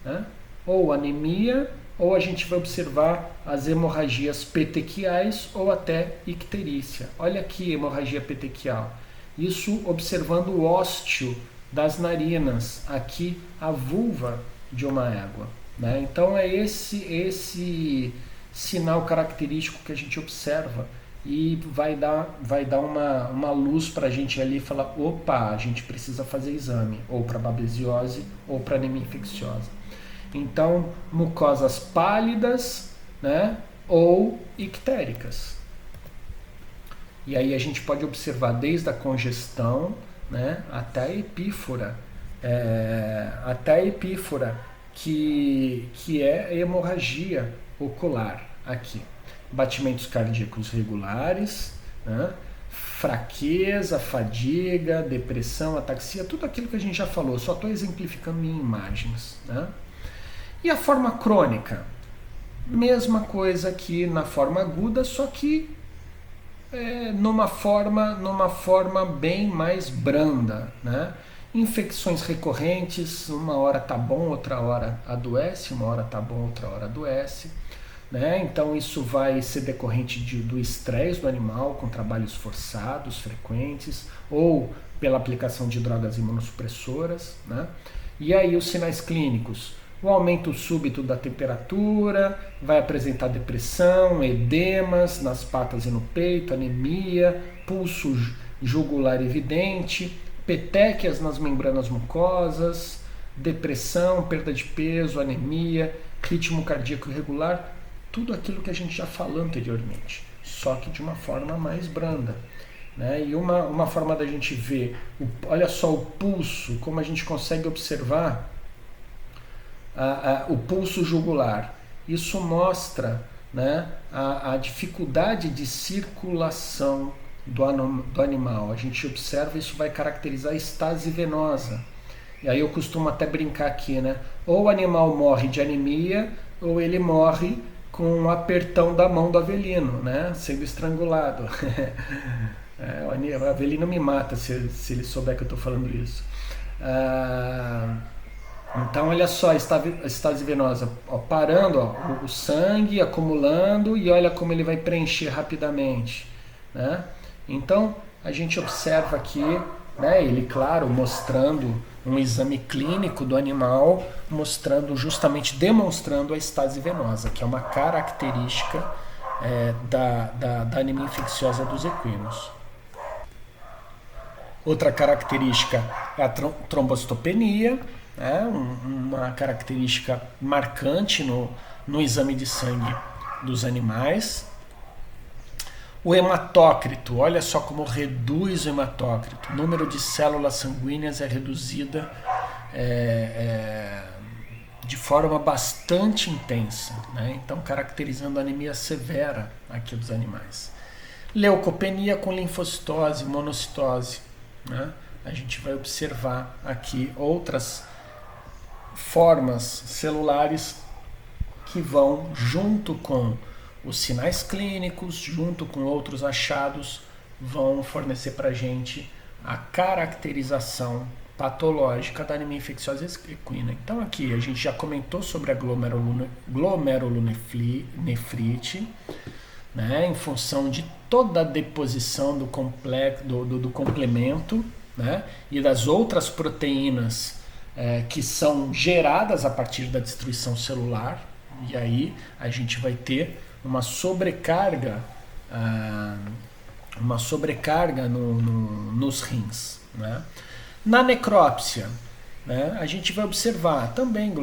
né? Ou anemia, ou a gente vai observar as hemorragias petequiais ou até icterícia. Olha aqui, hemorragia petequial. Isso observando o ósteo das narinas, aqui a vulva de uma égua, né? Então é esse sinal característico que a gente observa e vai dar uma luz para a gente ali e falar, opa, a gente precisa fazer exame, ou para babesiose ou para anemia infecciosa. Então, mucosas pálidas, né, ou ictéricas. E aí a gente pode observar desde a congestão, né, até a epífora, que é hemorragia ocular aqui. Batimentos cardíacos regulares, né? Fraqueza, fadiga, depressão, ataxia, tudo aquilo que a gente já falou, só estou exemplificando em imagens, né? E a forma crônica? Mesma coisa que na forma aguda, só que numa forma bem mais branda, né? Infecções recorrentes, uma hora tá bom, outra hora adoece, uma hora tá bom, outra hora adoece, né? Então isso vai ser decorrente do estresse do animal com trabalhos forçados, frequentes, ou pela aplicação de drogas imunossupressoras, né? E aí os sinais clínicos, o aumento súbito da temperatura, vai apresentar depressão, edemas nas patas e no peito, anemia, pulso jugular evidente, petequias nas membranas mucosas, depressão, perda de peso, anemia, ritmo cardíaco irregular, tudo aquilo que a gente já falou anteriormente, só que de uma forma mais branda. Né? E uma forma da gente ver, olha só o pulso, como a gente consegue observar o pulso jugular. Isso mostra, né, a dificuldade de circulação do animal. A gente observa, isso vai caracterizar a estase venosa. E aí eu costumo até brincar aqui, né? Ou o animal morre de anemia, ou ele morre com um apertão da mão do Avelino, né? Sendo estrangulado. O Avelino me mata se ele souber que eu estou falando isso. Então olha só a estase venosa, ó, parando, ó, o sangue acumulando, e olha como ele vai preencher rapidamente, né? Então a gente observa aqui, né, ele, claro, mostrando um exame clínico do animal, demonstrando a estase venosa, que é uma característica da anemia infecciosa dos equinos. Outra característica é a trombocitopenia, né, uma característica marcante no exame de sangue dos animais. O hematócrito, olha só como reduz o hematócrito. O número de células sanguíneas é reduzida de forma bastante intensa, né? Então caracterizando a anemia severa aqui dos animais. Leucopenia com linfocitose, monocitose, né? A gente vai observar aqui outras formas celulares que vão junto com os sinais clínicos, junto com outros achados, vão fornecer para a gente a caracterização patológica da anemia infecciosa equina. Então aqui a gente já comentou sobre a glomerulonefrite, né, em função de toda a deposição do complemento, né, e das outras proteínas que são geradas a partir da destruição celular, e aí a gente vai ter uma sobrecarga nos rins, né? Na necrópsia, né, a gente vai observar também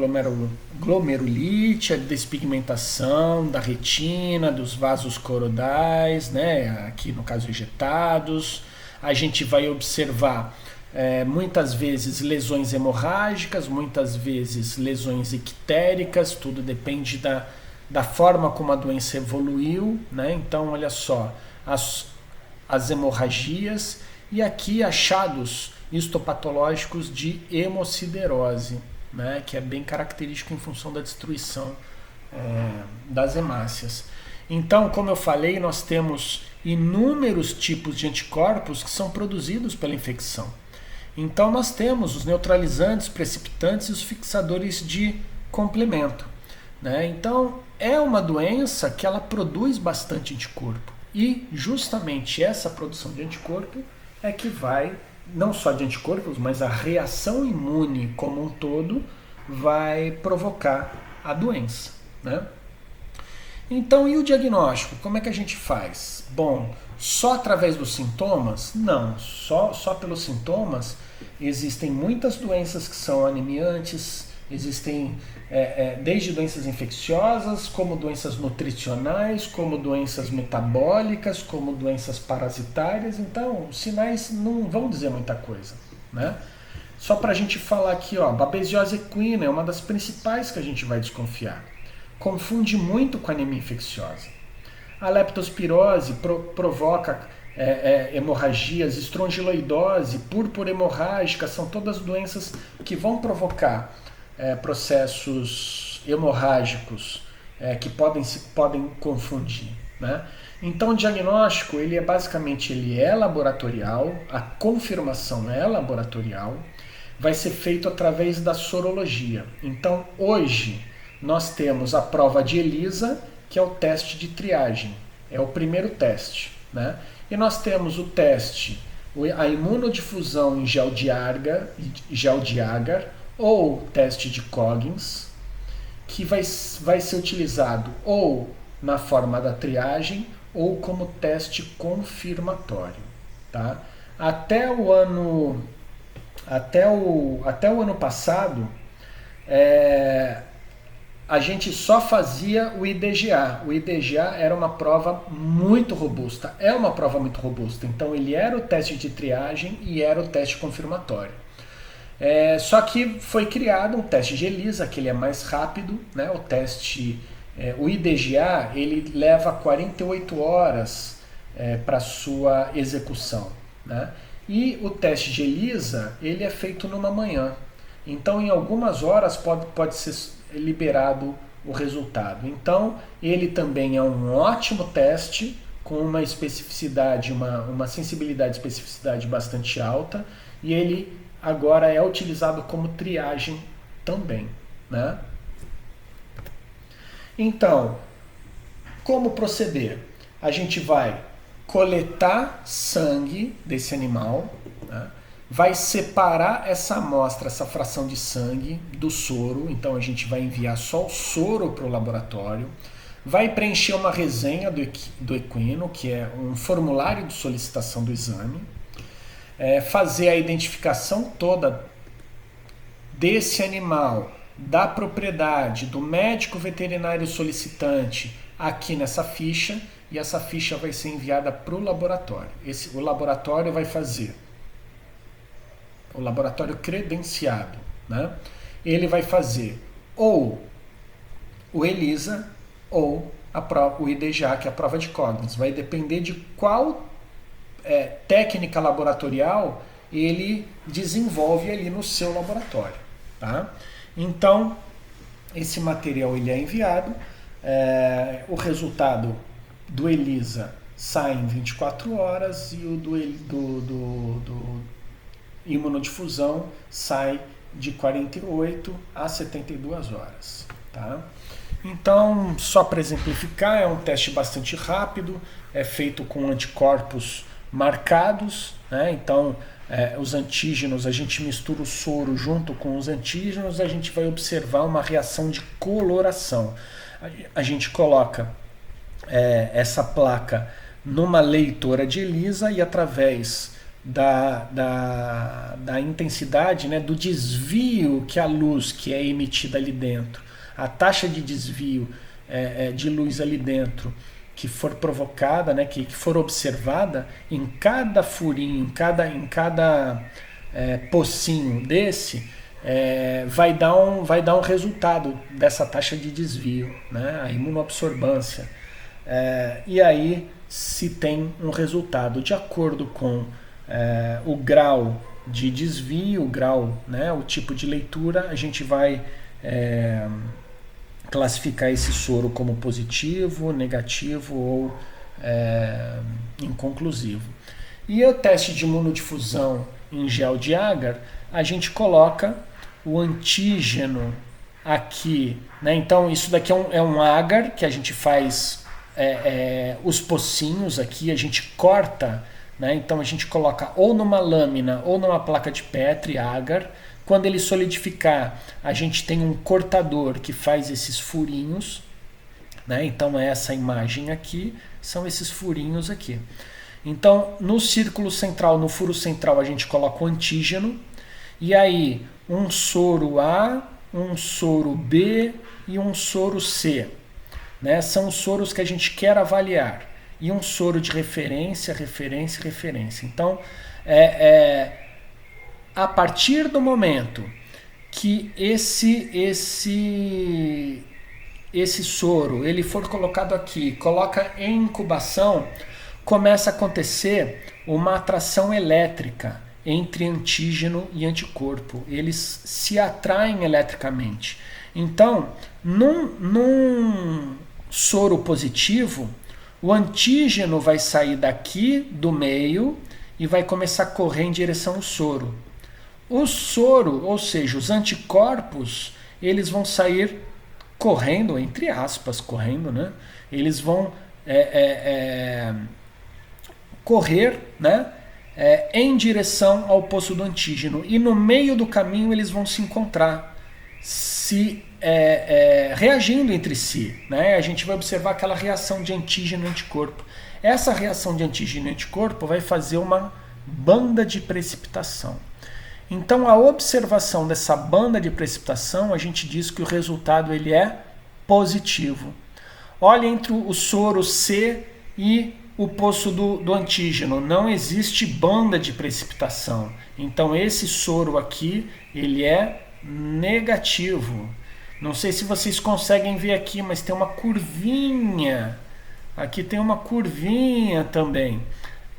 glomerulite, a despigmentação da retina, dos vasos coroidais, né, aqui no caso ejetados. A gente vai observar muitas vezes lesões hemorrágicas, muitas vezes lesões ictéricas, tudo depende da forma como a doença evoluiu, né? Então olha só, as hemorragias e aqui achados histopatológicos de hemociderose, né? Que é bem característico em função da destruição das hemácias. Então, como eu falei, nós temos inúmeros tipos de anticorpos que são produzidos pela infecção. Então nós temos os neutralizantes, precipitantes e os fixadores de complemento, né? Então é uma doença que ela produz bastante anticorpo, e justamente essa produção de anticorpo é que vai, não só de anticorpos, mas a reação imune como um todo vai provocar a doença, né? Então, e o diagnóstico? Como é que a gente faz? Bom, só através dos sintomas? Não, só pelos sintomas. Existem muitas doenças que são anemiantes, existem desde doenças infecciosas, como doenças nutricionais, como doenças metabólicas, como doenças parasitárias. Então, os sinais não vão dizer muita coisa, né? Só para a gente falar aqui, ó, babesiose equina é uma das principais que a gente vai desconfiar. Confunde muito com anemia infecciosa. A leptospirose provoca hemorragias, estrongiloidose, púrpura hemorrágica, são todas doenças que vão provocar processos hemorrágicos que podem confundir, né? Então o diagnóstico ele é laboratorial, a confirmação é laboratorial, vai ser feito através da sorologia. Então hoje nós temos a prova de ELISA, que é o teste de triagem, é o primeiro teste, né? E nós temos o teste, a imunodifusão em gel de agar ou teste de Coggins, que vai ser utilizado ou na forma da triagem ou como teste confirmatório, tá? Até o ano até o ano passado, a gente só fazia o IDGA. O IDGA era uma prova muito robusta, é uma prova muito robusta. Então ele era o teste de triagem e era o teste confirmatório. Só que foi criado um teste de ELISA, que ele é mais rápido, né? O IDGA ele leva 48 horas para sua execução, né? E o teste de ELISA ele é feito numa manhã. Então em algumas horas pode ser liberado o resultado. Então ele também é um ótimo teste com uma especificidade, uma sensibilidade e especificidade bastante alta, e ele agora é utilizado como triagem também, né? Então, como proceder? A gente vai coletar sangue desse animal, né? Vai separar essa amostra, essa fração de sangue do soro, então a gente vai enviar só o soro para o laboratório, vai preencher uma resenha do equino, que é um formulário de solicitação do exame, fazer a identificação toda desse animal, da propriedade, do médico veterinário solicitante aqui nessa ficha, e essa ficha vai ser enviada para o laboratório. O laboratório vai fazer, o laboratório credenciado, né? Ele vai fazer ou o ELISA ou o IDGA, que é a prova de Cognizant. Vai depender de qual técnica laboratorial ele desenvolve ali no seu laboratório, tá? Então, esse material ele é enviado, o resultado do ELISA sai em 24 horas e o do imunodifusão sai de 48 a 72 horas, tá? Então, só para exemplificar, é um teste bastante rápido, é feito com anticorpos marcados, né? Então, os antígenos, a gente mistura o soro junto com os antígenos, a gente vai observar uma reação de coloração. A gente coloca essa placa numa leitora de ELISA e através da intensidade, né, do desvio que a luz que é emitida ali dentro, a taxa de desvio de luz ali dentro que for provocada, né, que for observada em cada furinho, em cada pocinho desse, vai dar um resultado dessa taxa de desvio, né, a imunoabsorbância. E aí se tem um resultado de acordo com o grau de desvio, o grau, né, o tipo de leitura, a gente vai classificar esse soro como positivo, negativo ou inconclusivo. E o teste de imunodifusão em gel de agar, a gente coloca o antígeno aqui, né? Então isso daqui é um agar que a gente faz os pocinhos aqui, a gente corta, né? Então a gente coloca ou numa lâmina ou numa placa de Petri agar. Quando ele solidificar, a gente tem um cortador que faz esses furinhos, né? Então essa imagem aqui são esses furinhos aqui. Então no círculo central, no furo central, a gente coloca o antígeno, e aí um soro A, um soro B e um soro C, né? São os soros que a gente quer avaliar, e um soro de referência, referência, referência. Então a partir do momento que esse soro ele for colocado aqui, coloca em incubação, começa a acontecer uma atração elétrica entre antígeno e anticorpo. Eles se atraem eletricamente. Então, num soro positivo, o antígeno vai sair daqui do meio e vai começar a correr em direção ao soro. O soro, ou seja, os anticorpos, eles vão sair correndo, entre aspas, correndo, né? Eles vão correr, né? Em direção ao poço do antígeno. E no meio do caminho eles vão se encontrar, reagindo entre si, né? A gente vai observar aquela reação de antígeno e anticorpo. Essa reação de antígeno e anticorpo vai fazer uma banda de precipitação. Então, a observação dessa banda de precipitação, a gente diz que o resultado ele é positivo. Olha entre o soro C e o poço do antígeno, não existe banda de precipitação. Então, esse soro aqui, ele é negativo. Não sei se vocês conseguem ver aqui, mas tem uma curvinha. Aqui tem uma curvinha também.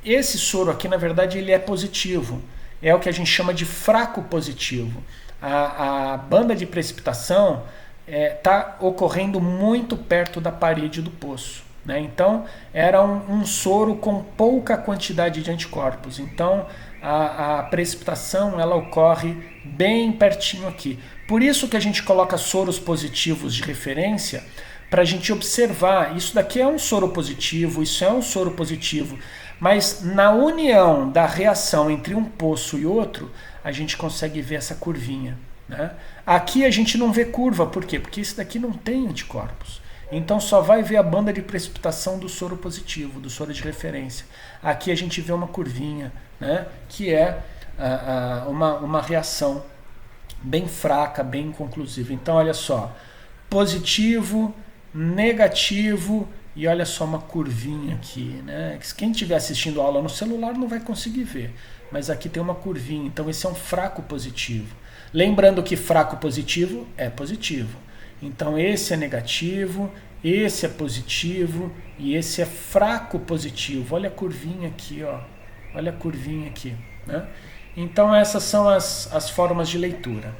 Esse soro aqui, na verdade, ele é positivo. É o que a gente chama de fraco positivo. A banda de precipitação está ocorrendo muito perto da parede do poço, né? Então, era um soro com pouca quantidade de anticorpos. Então, a precipitação ela ocorre bem pertinho aqui. Por isso que a gente coloca soros positivos de referência, para a gente observar, isso daqui é um soro positivo, isso é um soro positivo, mas na união da reação entre um poço e outro, a gente consegue ver essa curvinha, né? Aqui a gente não vê curva, por quê? Porque esse daqui não tem anticorpos. Então só vai ver a banda de precipitação do soro positivo, do soro de referência. Aqui a gente vê uma curvinha, né? Que é uma reação bem fraca, bem inconclusiva. Então olha só, positivo, negativo e olha só uma curvinha aqui, né? Quem estiver assistindo a aula no celular não vai conseguir ver, mas aqui tem uma curvinha, então esse é um fraco positivo. Lembrando que fraco positivo é positivo. Então esse é negativo, esse é positivo e esse é fraco positivo. Olha a curvinha aqui, ó. Olha a curvinha aqui, né? Então essas são as formas de leitura.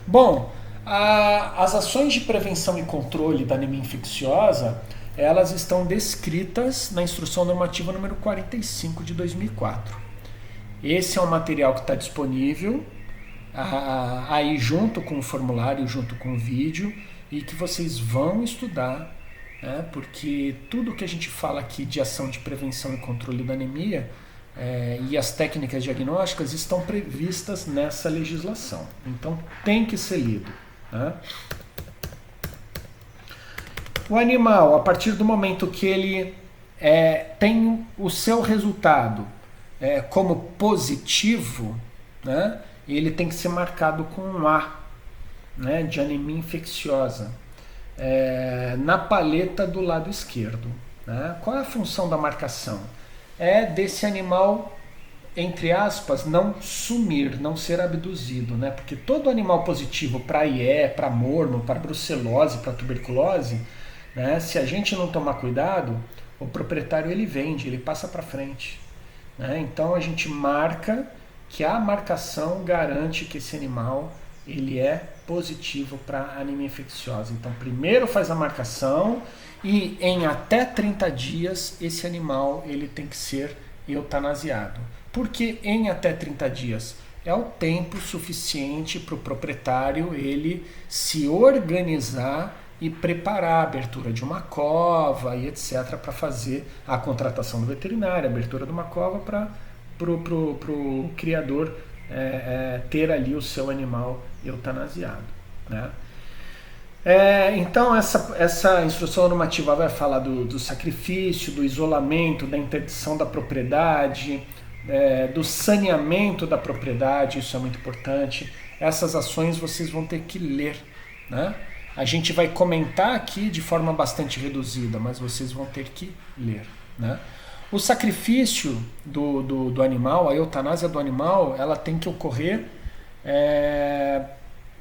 Bom, as ações de prevenção e controle da anemia infecciosa, elas estão descritas na Instrução Normativa número 45 de 2004. Esse é um material que está disponível aí junto com o formulário, junto com o vídeo, e que vocês vão estudar, né? Porque tudo que a gente fala aqui de ação de prevenção e controle da anemia e as técnicas diagnósticas estão previstas nessa legislação. Então tem que ser lido, né? O animal, a partir do momento que ele tem o seu resultado como positivo, né, ele tem que ser marcado com um A, né, de anemia infecciosa, na paleta do lado esquerdo, né? Qual é a função da marcação? É desse animal, entre aspas, não sumir, não ser abduzido, né? Porque todo animal positivo para IE, para mormo, para brucelose, para tuberculose, né, se a gente não tomar cuidado, o proprietário ele vende, ele passa para frente, né? Então a gente marca, que a marcação garante que esse animal ele é positivo para anemia infecciosa. Então primeiro faz a marcação e em até 30 dias esse animal ele tem que ser eutanasiado. Por que em até 30 dias? É o tempo suficiente para o proprietário ele se organizar e preparar a abertura de uma cova e etc. para fazer a contratação do veterinário, a abertura de uma cova para o criador ter ali o seu animal eutanasiado, né? Então essa instrução normativa vai falar do sacrifício, do isolamento, da interdição da propriedade, do saneamento da propriedade, isso é muito importante. Essas ações vocês vão ter que ler, né? A gente vai comentar aqui de forma bastante reduzida, mas vocês vão ter que ler, né? O sacrifício do animal, a eutanásia do animal, ela tem que ocorrer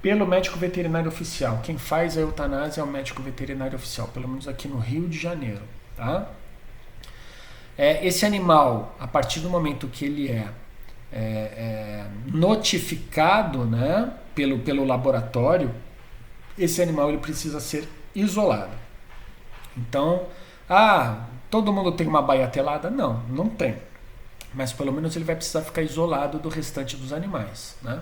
pelo médico veterinário oficial. Quem faz a eutanásia é o médico veterinário oficial, pelo menos aqui no Rio de Janeiro, tá? Esse animal, a partir do momento que ele é notificado, né, pelo laboratório, esse animal ele precisa ser isolado. Então, todo mundo tem uma baia telada? Não, não tem. Mas pelo menos ele vai precisar ficar isolado do restante dos animais, né?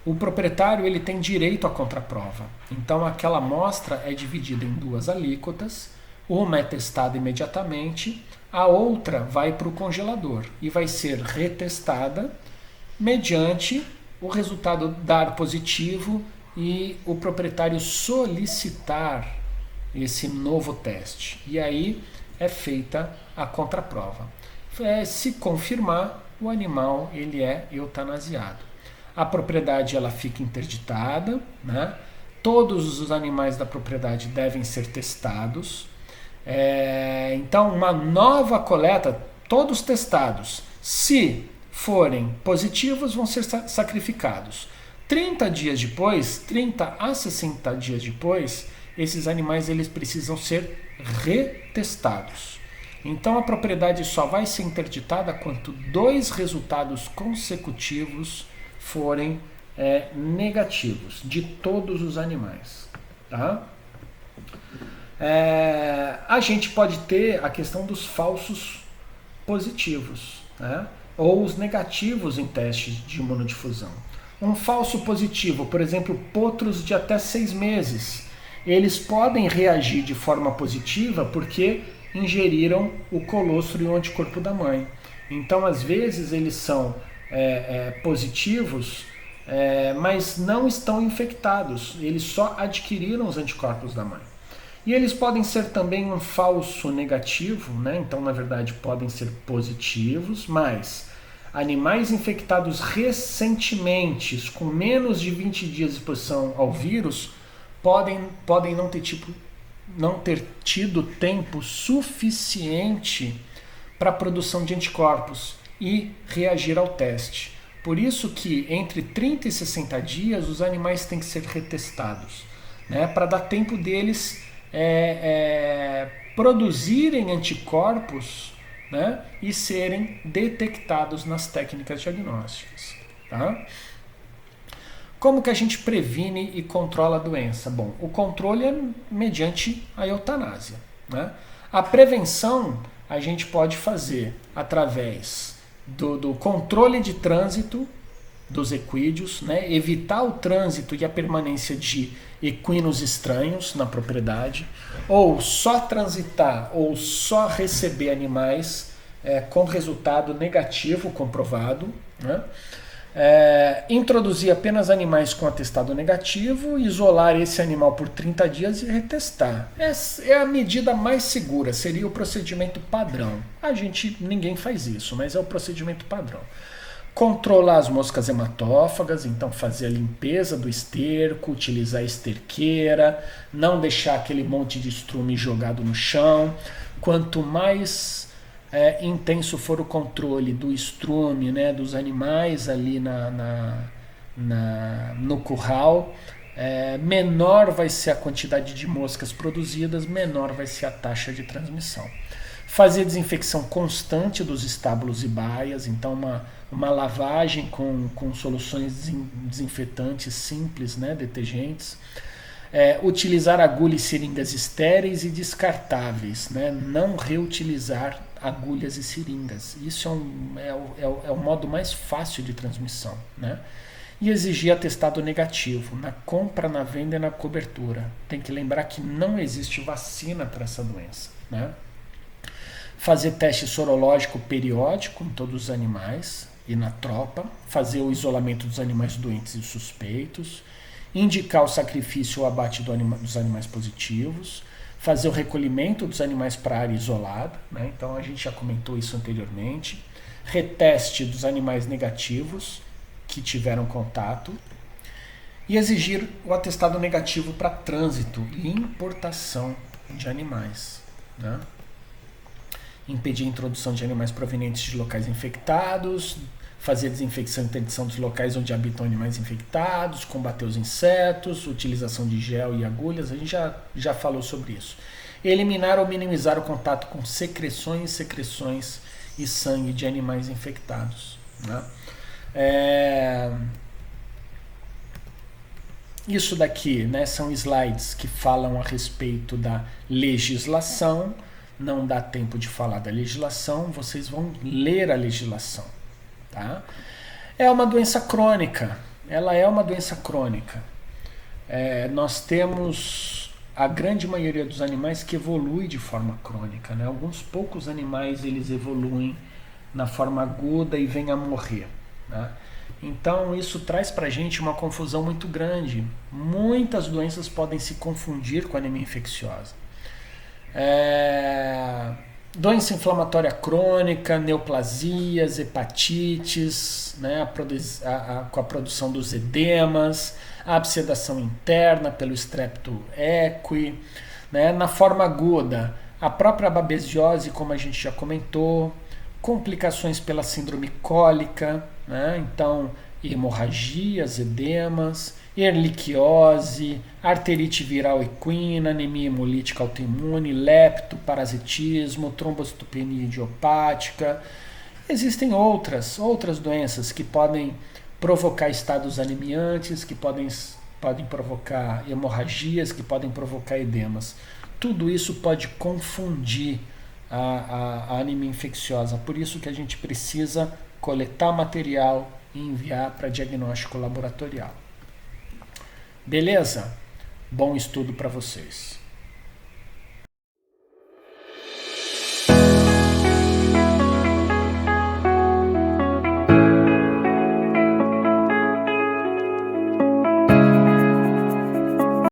O proprietário ele tem direito à contraprova. Então aquela amostra é dividida em duas alíquotas, uma é testada imediatamente, a outra vai para o congelador e vai ser retestada mediante o resultado dar positivo e o proprietário solicitar esse novo teste. E aí é feita a contraprova. Se confirmar, o animal ele é eutanasiado. a propriedade ela fica interditada, né? Todos os animais da propriedade devem ser testados. Então, uma nova coleta, todos testados. Se forem positivos, vão ser sacrificados. 30 dias depois, 30 a 60 dias depois, esses animais eles precisam ser retestados. Então a propriedade só vai ser interditada quando 2 resultados consecutivos forem negativos de todos os animais. Tá? A gente pode ter a questão dos falsos positivos, né? Ou os negativos em testes de imunodifusão. Um falso positivo, por exemplo, potros de até 6 meses, eles podem reagir de forma positiva porque ingeriram o colostro e o anticorpo da mãe. Então, às vezes, eles são positivos, mas não estão infectados. Eles só adquiriram os anticorpos da mãe. E eles podem ser também um falso negativo, né? Então, na verdade, podem ser positivos, mas animais infectados recentemente, com menos de 20 dias de exposição ao vírus, podem não ter tido tempo suficiente para a produção de anticorpos e reagir ao teste. Por isso que entre 30 e 60 dias os animais têm que ser retestados, né, para dar tempo deles produzirem anticorpos, né, e serem detectados nas técnicas diagnósticas. Tá? Como que a gente previne e controla a doença? Bom, o controle é mediante a eutanásia, né? A prevenção a gente pode fazer através do controle de trânsito dos equídeos, né? Evitar o trânsito e a permanência de equinos estranhos na propriedade, ou só transitar ou só receber animais com resultado negativo comprovado, né? Introduzir apenas animais com atestado negativo, isolar esse animal por 30 dias e retestar. É a medida mais segura, seria o procedimento padrão. Ninguém faz isso, mas é o procedimento padrão. Controlar as moscas hematófagas, então fazer a limpeza do esterco, utilizar a esterqueira, não deixar aquele monte de estrume jogado no chão. Quanto mais intenso for o controle do estrume, né, dos animais ali no curral, menor vai ser a quantidade de moscas produzidas, menor vai ser a taxa de transmissão. Fazer desinfecção constante dos estábulos e baias, então uma lavagem com soluções desinfetantes simples, né, detergentes. Utilizar agulhas e seringas estéreis e descartáveis, né? Não reutilizar agulhas e seringas. Isso é o modo mais fácil de transmissão, né? E exigir atestado negativo na compra, na venda e na cobertura. Tem que lembrar que não existe vacina para essa doença, né? Fazer teste sorológico periódico em todos os animais e na tropa. Fazer o isolamento dos animais doentes e suspeitos. Indicar o sacrifício ou abate dos animais positivos, fazer o recolhimento dos animais para área isolada, né? Então a gente já comentou isso anteriormente, reteste dos animais negativos que tiveram contato e exigir o atestado negativo para trânsito e importação de animais, né? Impedir a introdução de animais provenientes de locais infectados, fazer desinfecção e interdição dos locais onde habitam animais infectados, combater os insetos, utilização de gel e agulhas, a gente já falou sobre isso. Eliminar ou minimizar o contato com secreções e sangue de animais infectados, né? Isso daqui, né, são slides que falam a respeito da legislação. Não dá tempo de falar da legislação, vocês vão ler a legislação. Tá? É uma doença crônica, ela é uma doença crônica. Nós temos a grande maioria dos animais que evolui de forma crônica, né? Alguns poucos animais eles evoluem na forma aguda e vêm a morrer, né? Então isso traz para a gente uma confusão muito grande. Muitas doenças podem se confundir com anemia infecciosa. Doença inflamatória crônica, neoplasias, hepatites, né, com a produção dos edemas, a absedação interna pelo Strepto equi, né, na forma aguda, a própria babesiose, como a gente já comentou, complicações pela síndrome cólica, né, então hemorragias, edemas, erliquiose, arterite viral equina, anemia hemolítica autoimune, leptoparasitismo, trombocitopenia idiopática. Existem outras doenças que podem provocar estados anemiantes, que podem provocar hemorragias, que podem provocar edemas. Tudo isso pode confundir a anemia infecciosa. Por isso que a gente precisa coletar material e enviar para diagnóstico laboratorial. Beleza? Bom estudo para vocês.